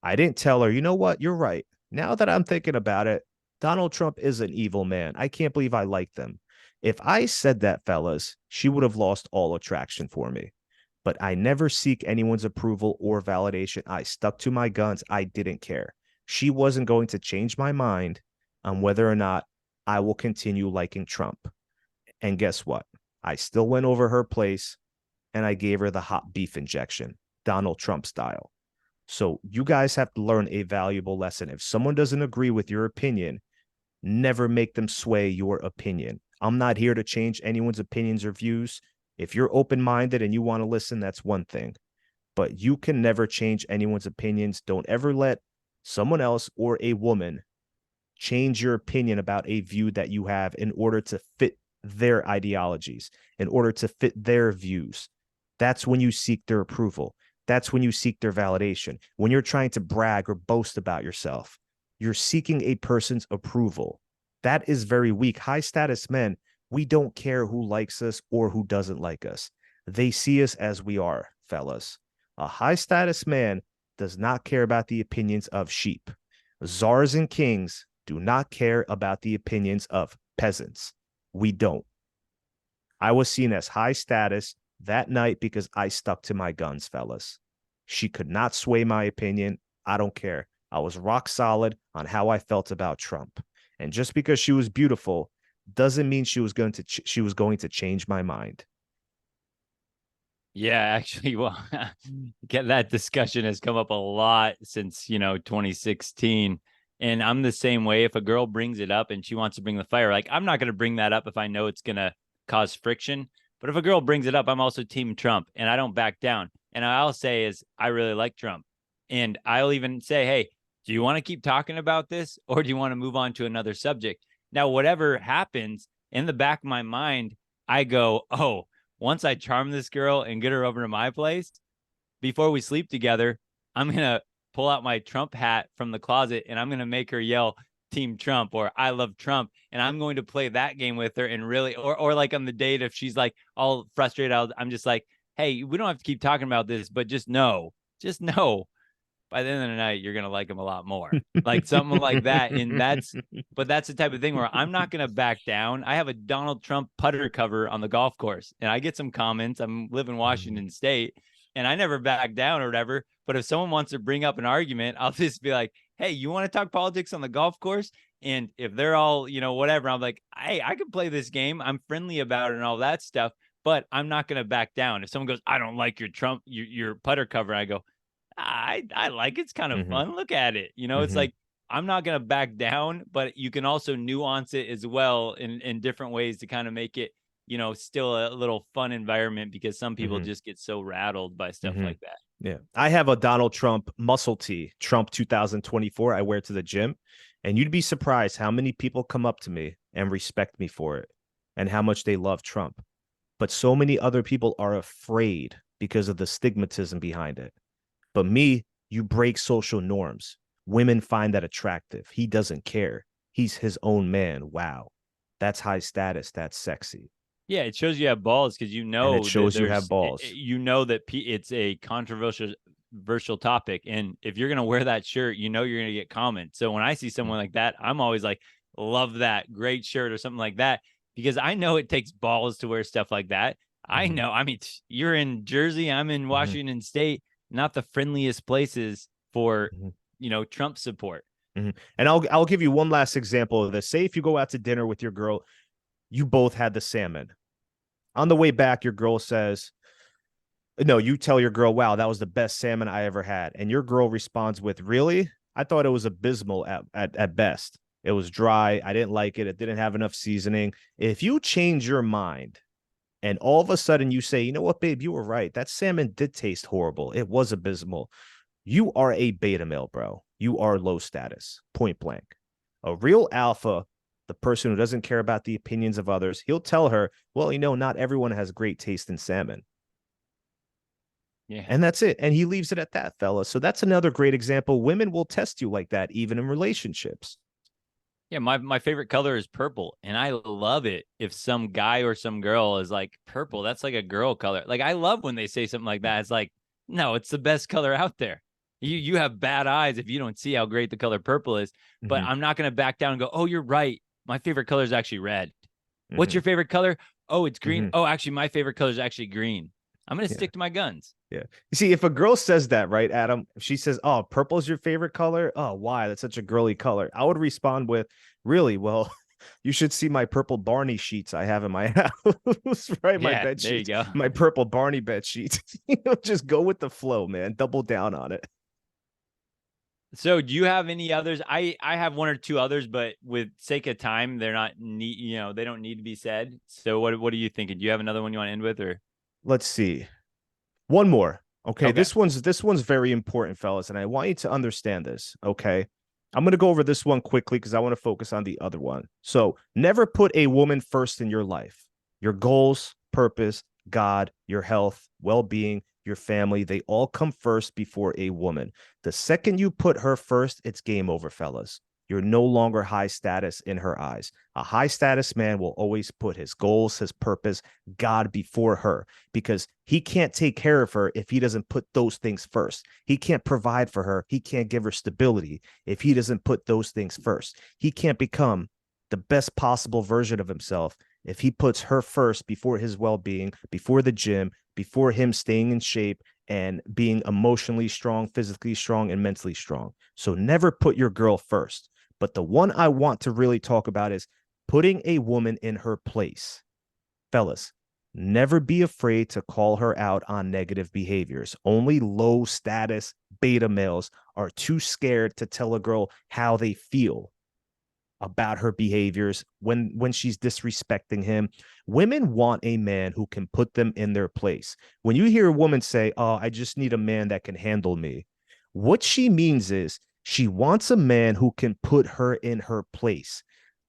I didn't tell her, you know what? You're right. Now that I'm thinking about it, Donald Trump is an evil man. I can't believe I like them. If I said that, fellas, she would have lost all attraction for me. But I never seek anyone's approval or validation. I stuck to my guns. I didn't care. She wasn't going to change my mind on whether or not I will continue liking Trump. And guess what? I still went over her place and I gave her the hot beef injection, Donald Trump style. So you guys have to learn a valuable lesson. If someone doesn't agree with your opinion, never make them sway your opinion. I'm not here to change anyone's opinions or views. If you're open-minded and you want to listen, that's one thing. But you can never change anyone's opinions. Don't ever let someone else or a woman change your opinion about a view that you have in order to fit their ideologies, in order to fit their views. That's when you seek their approval. That's when you seek their validation. When you're trying to brag or boast about yourself, you're seeking a person's approval. That is very weak. High status men, we don't care who likes us or who doesn't like us. They see us as we are, fellas. A high status man does not care about the opinions of sheep. Czars and kings do not care about the opinions of peasants. We don't. I was seen as high status that night because I stuck to my guns, fellas. She could not sway my opinion. I don't care. I was rock solid on how I felt about Trump. And just because she was beautiful doesn't mean she was going to change my mind. Yeah, actually, well, get that discussion has come up a lot since, 2016. And I'm the same way. If a girl brings it up and she wants to bring the fire, like, I'm not going to bring that up if I know it's going to cause friction. But if a girl brings it up, I'm also team Trump and I don't back down. And I'll say is I really like Trump. And I'll even say, hey, do you want to keep talking about this or do you want to move on to another subject? Now, whatever happens in the back of my mind, I go, oh, once I charm this girl and get her over to my place, before we sleep together, I'm going to pull out my Trump hat from the closet and I'm going to make her yell Team Trump or I love Trump. And I'm going to play that game with her and really, or like on the date, if she's like all frustrated, I'm just like, hey, we don't have to keep talking about this, but just know, by the end of the night, you're going to like him a lot more, like something like that. And that's the type of thing where I'm not going to back down. I have a Donald Trump putter cover on the golf course and I get some comments. I'm live in Washington State and I never back down or whatever. But if someone wants to bring up an argument, I'll just be like, hey, you want to talk politics on the golf course? And if they're all, whatever, I'm like, hey, I can play this game. I'm friendly about it and all that stuff, but I'm not going to back down. If someone goes, I don't like your putter cover, I go, I like it's kind of fun. Look at it. It's like, I'm not going to back down, but you can also nuance it as well in different ways to kind of make it, still a little fun environment, because some people just get so rattled by stuff like that. Yeah. I have a Donald Trump muscle tee, Trump 2024. I wear to the gym, and you'd be surprised how many people come up to me and respect me for it and how much they love Trump. But so many other people are afraid because of the stigmatism behind it. But me, you break social norms. Women find that attractive. He doesn't care. He's his own man. Wow. That's high status. That's sexy. Yeah, it shows you have balls, because And it shows you have balls. That it's a controversial topic, and if you're gonna wear that shirt, you're gonna get comments. So when I see someone like that, I'm always like, love that, great shirt or something like that, because I know it takes balls to wear stuff like that. I know. I mean, you're in Jersey, I'm in Washington State, not the friendliest places for Trump support. And I'll give you one last example of this. Say if you go out to dinner with your girl, you both had the salmon. On the way back, your girl says, no, you tell your girl, wow, that was the best salmon I ever had. And your girl responds with, really? I thought it was abysmal at best. It was dry. I didn't like it. It didn't have enough seasoning. If you change your mind and all of a sudden you say, you know what, babe, you were right. That salmon did taste horrible. It was abysmal. You are a beta male, bro. You are low status, point blank. A real alpha, the person who doesn't care about the opinions of others, he'll tell her, well, not everyone has great taste in salmon. Yeah. And that's it. And he leaves it at that, fella. So that's another great example. Women will test you like that, even in relationships. Yeah, my favorite color is purple, and I love it if some guy or some girl is like, purple, that's like a girl color. Like, I love when they say something like that. It's like, no, it's the best color out there. You have bad eyes if you don't see how great the color purple is. But I'm not going to back down and go, oh, you're right. My favorite color is actually red. What's your favorite color? Oh, it's green. Oh, actually, my favorite color is actually green. I'm going to stick to my guns. Yeah. You see, if a girl says that, right, Adam, if she says, oh, purple is your favorite color. Oh, why? That's such a girly color. I would respond with, really? Well, you should see my purple Barney sheets I have in my house, right? My bed sheets, there you go. My purple Barney bed sheets. Just go with the flow, man. Double down on it. So do you have any others? I have one or two others, but with sake of time, they're not need, they don't need to be said. So what are you thinking? Do you have another one you want to end with, or? Let's see. One more. Okay. This one's very important, fellas, and I want you to understand this. Okay. I'm going to go over this one quickly because I want to focus on the other one. So never put a woman first in your life. Your goals, purpose, God, your health, well-being, your family, they all come first before a woman. The second you put her first, it's game over, fellas. You're no longer high status in her eyes. A high status man will always put his goals, his purpose, God before her, because he can't take care of her if he doesn't put those things first. He can't provide for her. He can't give her stability if he doesn't put those things first. He can't become the best possible version of himself if he puts her first before his well-being, before the gym, before him staying in shape and being emotionally strong, physically strong, and mentally strong. So never put your girl first. But the one I want to really talk about is putting a woman in her place. Fellas, never be afraid to call her out on negative behaviors. Only low status beta males are too scared to tell a girl how they feel about her behaviors when she's disrespecting him. Women want a man who can put them in their place. When you hear a woman say, oh, I just need a man that can handle me, what she means is she wants a man who can put her in her place.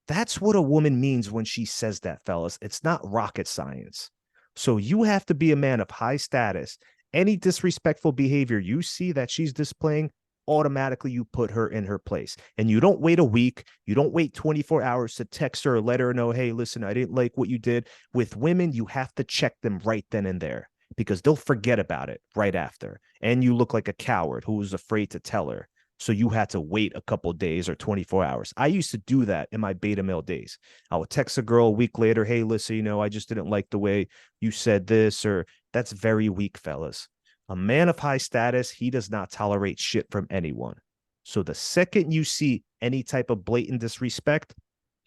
That's what a woman means when she says that, fellas. It's not rocket science. So you have to be a man of high status. Any disrespectful behavior you see that she's displaying, automatically you put her in her place. And you don't wait a week. You don't wait 24 hours to text her or let her know, hey, listen, I didn't like what you did. With women, you have to check them right then and there because they'll forget about it right after. And you look like a coward who was afraid to tell her. So you had to wait a couple of days or 24 hours. I used to do that in my beta male days. I would text a girl a week later, hey, listen, I just didn't like the way you said this, or that's very weak, fellas. A man of high status, he does not tolerate shit from anyone. So the second you see any type of blatant disrespect,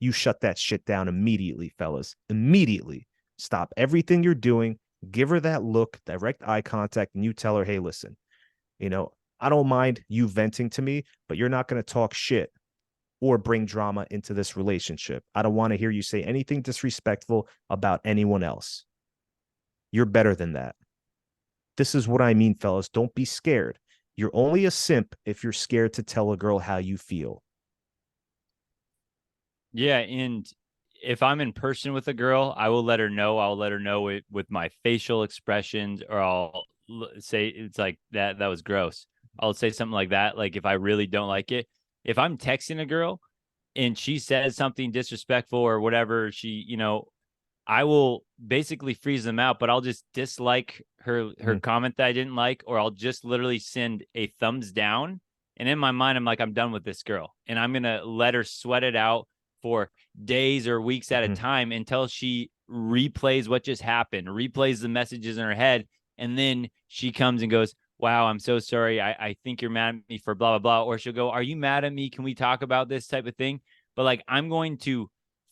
you shut that shit down immediately, fellas. Immediately. Stop everything you're doing. Give her that look, direct eye contact, and you tell her, hey, listen, you know, I don't mind you venting to me, but you're not going to talk shit or bring drama into this relationship. I don't want to hear you say anything disrespectful about anyone else. You're better than that. This is what I mean, fellas. Don't be scared. You're only a simp if you're scared to tell a girl how you feel. Yeah, and if I'm in person with a girl, I will let her know. I'll let her know it with my facial expressions, or I'll say it's like that was gross. I'll say something like that, like if I really don't like it. If I'm texting a girl and she says something disrespectful or whatever, I will basically freeze them out, but I'll just dislike her comment that I didn't like, or I'll just literally send a thumbs down. And in my mind, I'm like, I'm done with this girl, and I'm gonna let her sweat it out for days or weeks at a time until she replays what just happened, replays the messages in her head, and then she comes and goes, "Wow, I'm so sorry. I think you're mad at me for blah blah blah," or she'll go, "Are you mad at me? Can we talk about this type of thing?" But like, I'm going to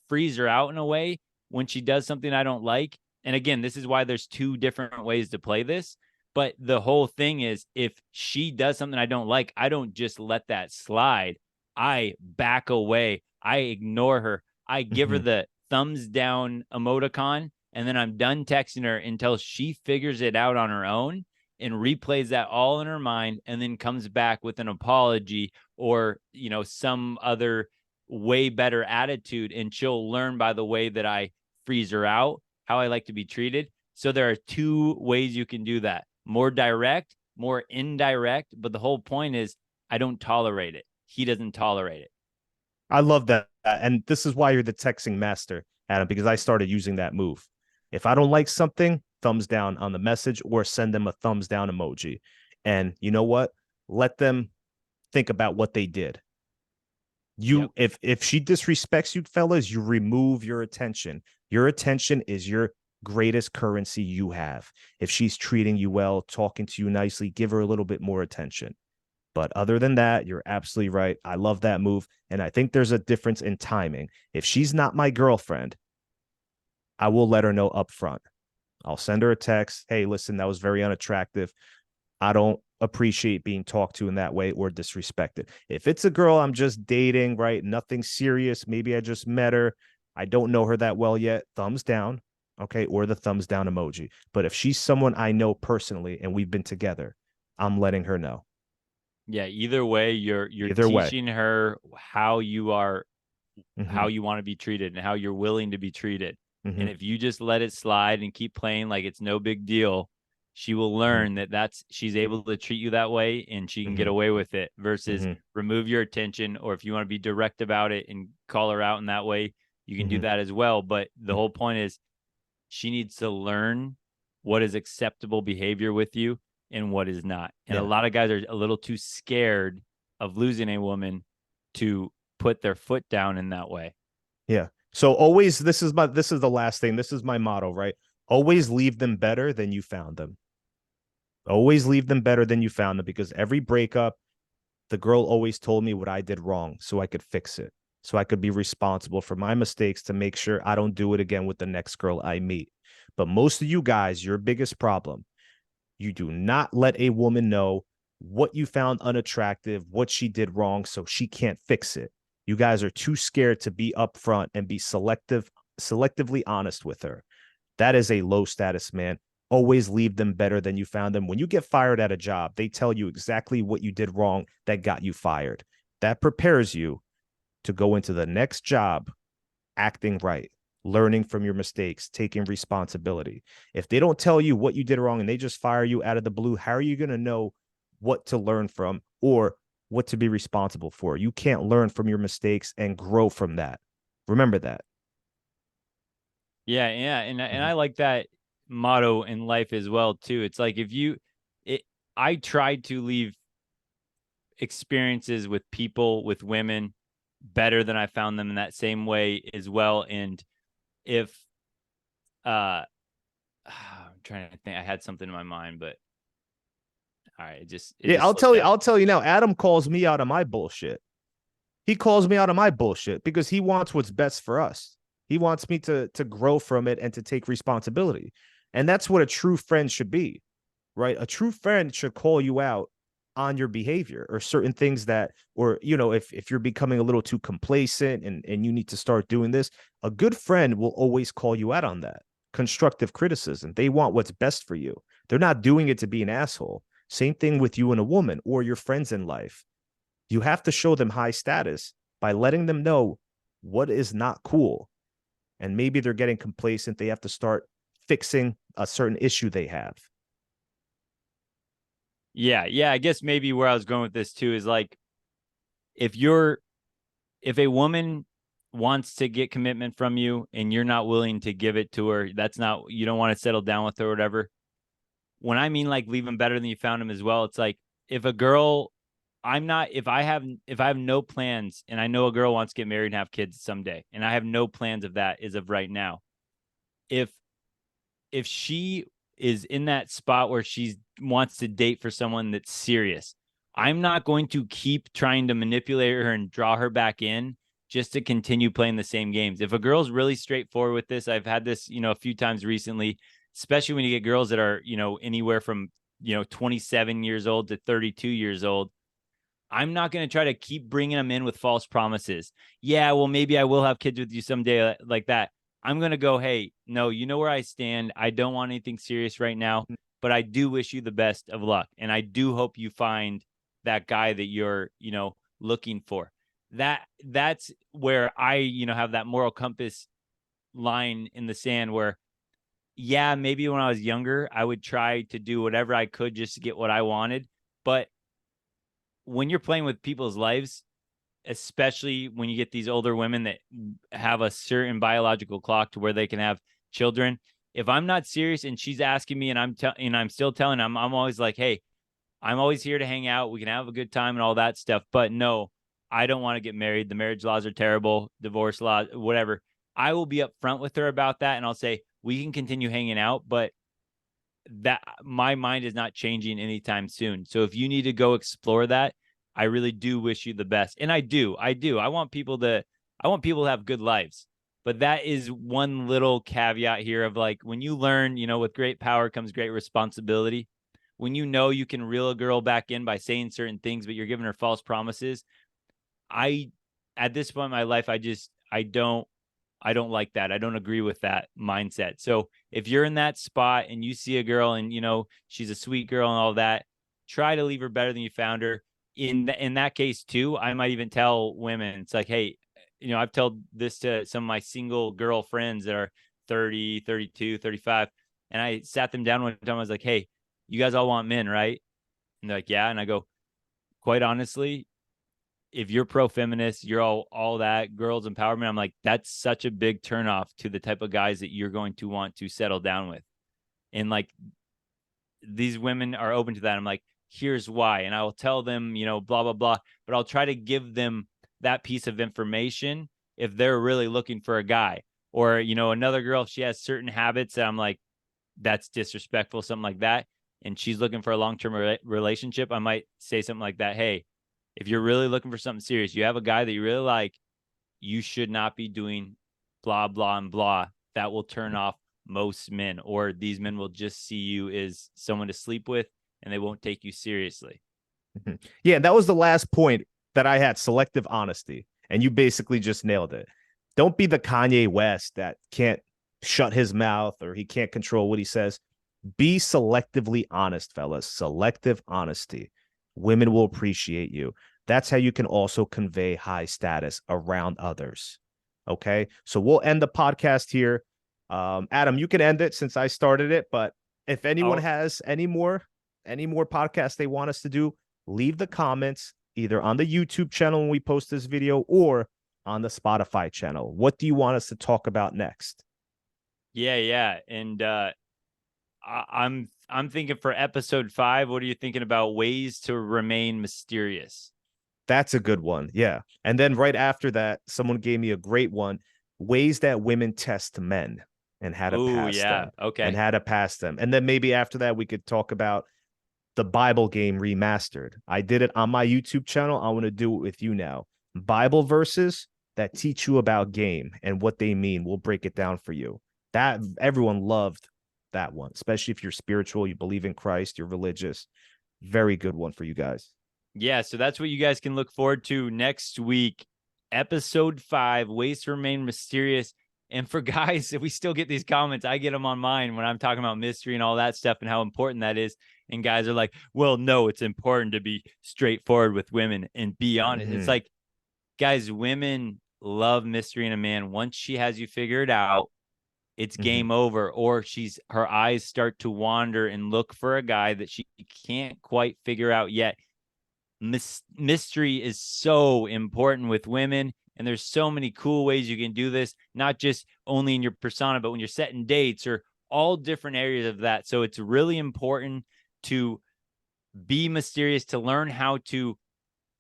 freeze her out in a way when she does something I don't like. And again, this is why there's two different ways to play this. But the whole thing is, if she does something I don't like, I don't just let that slide. I back away. I ignore her. I give her the thumbs down emoticon, and then I'm done texting her until she figures it out on her own and replays that all in her mind, and then comes back with an apology or, some other way better attitude. And she'll learn by the way that I freeze her out how I like to be treated. So there are two ways you can do that: more direct, more indirect. But the whole point is, I don't tolerate it. He doesn't tolerate it. I love that. And this is why you're the texting master, Adam, because I started using that move. If I don't like something, thumbs down on the message or send them a thumbs down emoji. And you know what? Let them think about what they did. Yep. If she disrespects you, fellas, you remove your attention. Your attention is your greatest currency you have. If she's treating you well, talking to you nicely, give her a little bit more attention. But other than that, you're absolutely right. I love that move. And I think there's a difference in timing. If she's not my girlfriend, I will let her know up front. I'll send her a text. Hey, listen, that was very unattractive. I don't appreciate being talked to in that way or disrespected. If it's a girl I'm just dating, right? Nothing serious. Maybe I just met her. I don't know her that well yet. Thumbs down. Okay. Or the thumbs down emoji. But if she's someone I know personally and we've been together, I'm letting her know. Yeah. Either way, you're Either way. teaching her how you are, Mm-hmm. how you want to be treated and how you're willing to be treated. Mm-hmm. And if you just let it slide and keep playing like it's no big deal, she will Mm-hmm. learn that she's able to treat you that way and she can get Mm-hmm. away with it, versus Mm-hmm. remove your attention. Or if you want to be direct about it and call her out in that way, you can do Mm-hmm. that as well. But the whole point is, she needs to learn what is acceptable behavior with you and what is not. And a Yeah. lot of guys are a little too scared of losing a woman to put their foot down in that way. Yeah. So always, this is the last thing. This is my motto, right? Always leave them better than you found them. Always leave them better than you found them, because every breakup, the girl always told me what I did wrong so I could fix it. So I could be responsible for my mistakes to make sure I don't do it again with the next girl I meet. But most of you guys, your biggest problem, you do not let a woman know what you found unattractive, what she did wrong, so she can't fix it. You guys are too scared to be upfront and be selectively honest with her. That is a low status man. Always leave them better than you found them. When you get fired at a job, they tell you exactly what you did wrong that got you fired. That prepares you to go into the next job acting right, learning from your mistakes, taking responsibility. If they don't tell you what you did wrong and they just fire you out of the blue, how are you going to know what to learn from or what to be responsible for? You can't learn from your mistakes and grow from that. Remember that. Yeah, yeah, and I like that motto in life as well too. It's like, it, I try to leave experiences with people, with women, better than I found them in that same way as well. And if I'm trying to think, I had something in my mind, but All right, it Yeah, just slipped out. I'll tell you now, Adam calls me out on my bullshit. He calls me out on my bullshit because he wants what's best for us. He wants me to grow from it and to take responsibility. And that's what a true friend should be, right? A true friend should call you out on your behavior or certain things that, or, if you're becoming a little too complacent and you need to start doing this, a good friend will always call you out on that. Constructive criticism. They want what's best for you. They're not doing it to be an asshole. Same thing with you and a woman or your friends in life. You have to show them high status by letting them know what is not cool. And maybe they're getting complacent. They have to start fixing a certain issue they have. Yeah, yeah. I guess maybe where I was going with this too is like if you're if a woman wants to get commitment from you and you're not willing to give it to her, that's not you don't want to settle down with her or whatever. When I mean like leave him better than you found him as well, it's like if a girl I'm not if I have no plans and I know a girl wants to get married and have kids someday and I have no plans of that as of right now. If she is in that spot where she wants to date for someone that's serious, I'm not going to keep trying to manipulate her and draw her back in just to continue playing the same games. If a girl's really straightforward with this, I've had this, a few times recently, especially when you get girls that are, anywhere from, 27 years old to 32 years old. I'm not going to try to keep bringing them in with false promises. Yeah, well, maybe I will have kids with you someday like that. I'm going to go, hey, no, you know where I stand. I don't want anything serious right now, but I do wish you the best of luck. And I do hope you find that guy that you're, looking for. That's where I, have that moral compass line in the sand where, yeah, maybe when I was younger, I would try to do whatever I could just to get what I wanted. But when you're playing with people's lives, especially when you get these older women that have a certain biological clock to where they can have children, if I'm not serious and she's asking me and I'm still telling them, I'm always like, hey, I'm always here to hang out. We can have a good time and all that stuff. But no, I don't want to get married. The marriage laws are terrible, divorce laws, whatever. I will be upfront with her about that. And I'll say, we can continue hanging out, but that my mind is not changing anytime soon. So if you need to go explore that, I really do wish you the best. And I do. I want people to have good lives. But that is one little caveat here of like when you learn, with great power comes great responsibility. When you can reel a girl back in by saying certain things, but you're giving her false promises. At this point in my life, I don't like that. I don't agree with that mindset. So if you're in that spot and you see a girl and, she's a sweet girl and all that, try to leave her better than you found her. In that case too, I might even tell women, it's like, hey, I've told this to some of my single girl friends that are 30, 32, 35. And I sat them down one time. I was like, hey, you guys all want men, right? And they're like, yeah. And I go, quite honestly, if you're pro-feminist, you're all that girls empowerment, I'm like, that's such a big turnoff to the type of guys that you're going to want to settle down with. And like these women are open to that. I'm like, here's why. And I will tell them, blah, blah, blah. But I'll try to give them that piece of information if they're really looking for a guy. Or, another girl, if she has certain habits that I'm like, that's disrespectful, something like that. And she's looking for a long-term relationship. I might say something like that. Hey, if you're really looking for something serious, you have a guy that you really like, you should not be doing blah, blah, and blah. That will turn off most men, or these men will just see you as someone to sleep with and they won't take you seriously. Yeah, that was the last point that I had, selective honesty. And you basically just nailed it. Don't be the Kanye West that can't shut his mouth or he can't control what he says. Be selectively honest, fellas. Selective honesty. Women will appreciate you. That's how you can also convey high status around others. Okay. So we'll end the podcast here. Adam, you can end it since I started it, but if anyone has any more podcasts they want us to do, leave the comments either on the YouTube channel when we post this video or on the Spotify channel. What do you want us to talk about next? Yeah. And I'm thinking for episode 5, what are you thinking about ways to remain mysterious? That's a good one. Yeah. And then right after that, someone gave me a great one, ways that women test men and how to pass them. Okay. And how to pass them. And then maybe after that, we could talk about the Bible game remastered. I did it on my YouTube channel. I want to do it with you now. Bible verses that teach you about game and what they mean. We'll break it down for you. That everyone loved that one, especially if you're spiritual, you believe in Christ, you're religious. Very good one for you guys. Yeah, so that's what you guys can look forward to next week. Episode 5, Ways to Remain Mysterious. And for guys, if we still get these comments, I get them on mine when I'm talking about mystery and all that stuff and how important that is. And guys are like, well, no, it's important to be straightforward with women and be honest. It's like, guys, women love mystery in a man. Once she has you figured out, it's game over. Or her eyes start to wander and look for a guy that she can't quite figure out yet. Mystery is so important with women, and there's so many cool ways you can do this, not just only in your persona, but when you're setting dates or all different areas of that. So it's really important to be mysterious, to learn how to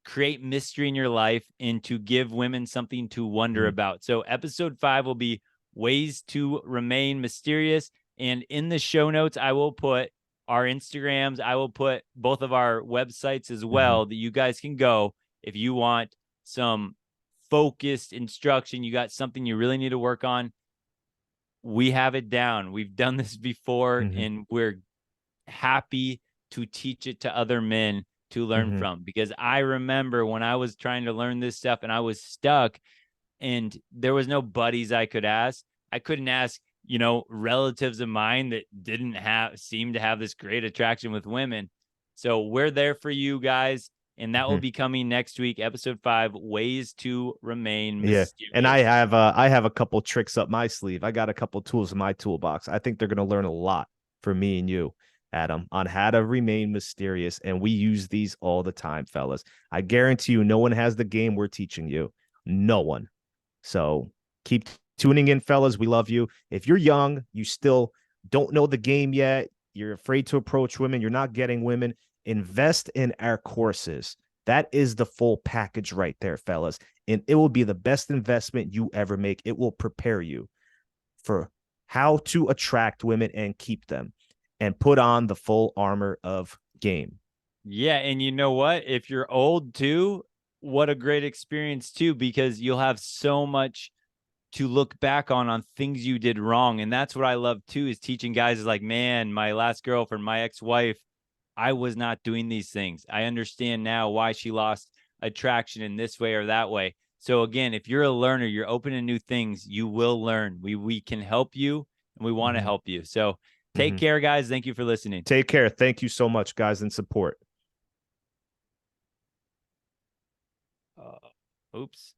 create mystery in your life and to give women something to wonder about. So episode 5 will be Ways to Remain Mysterious. And in the show notes, I will put our Instagrams. I will put both of our websites as well that you guys can go if you want some focused instruction. You got something you really need to work on. We have it down. We've done this before, and we're happy to teach it to other men to learn from, because I remember when I was trying to learn this stuff and I was stuck and there was no buddies I could ask. I couldn't ask, relatives of mine that didn't seem to have this great attraction with women. So we're there for you guys. And that will be coming next week, episode 5, Ways to Remain Mysterious. Yeah. And I have a couple tricks up my sleeve. I got a couple tools in my toolbox. I think they're going to learn a lot from me and you, Adam, on how to remain mysterious. And we use these all the time, fellas. I guarantee you, no one has the game we're teaching you. No one. So keep tuning in, fellas. We love you. If you're young, you still don't know the game yet, you're afraid to approach women, you're not getting women, invest in our courses. That is the full package right there, fellas. And it will be the best investment you ever make. It will prepare you for how to attract women and keep them and put on the full armor of game. Yeah. And you know what? If you're old too, what a great experience too, because you'll have so much to look back on things you did wrong. And that's what I love too, is teaching guys is like, man, my last girlfriend, my ex-wife, I was not doing these things. I understand now why she lost attraction in this way or that way. So again, if you're a learner, you're open to new things, you will learn. We can help you, and we want to help you. So take care, guys. Thank you for listening. Take care. Thank you so much, guys, and support. Oops.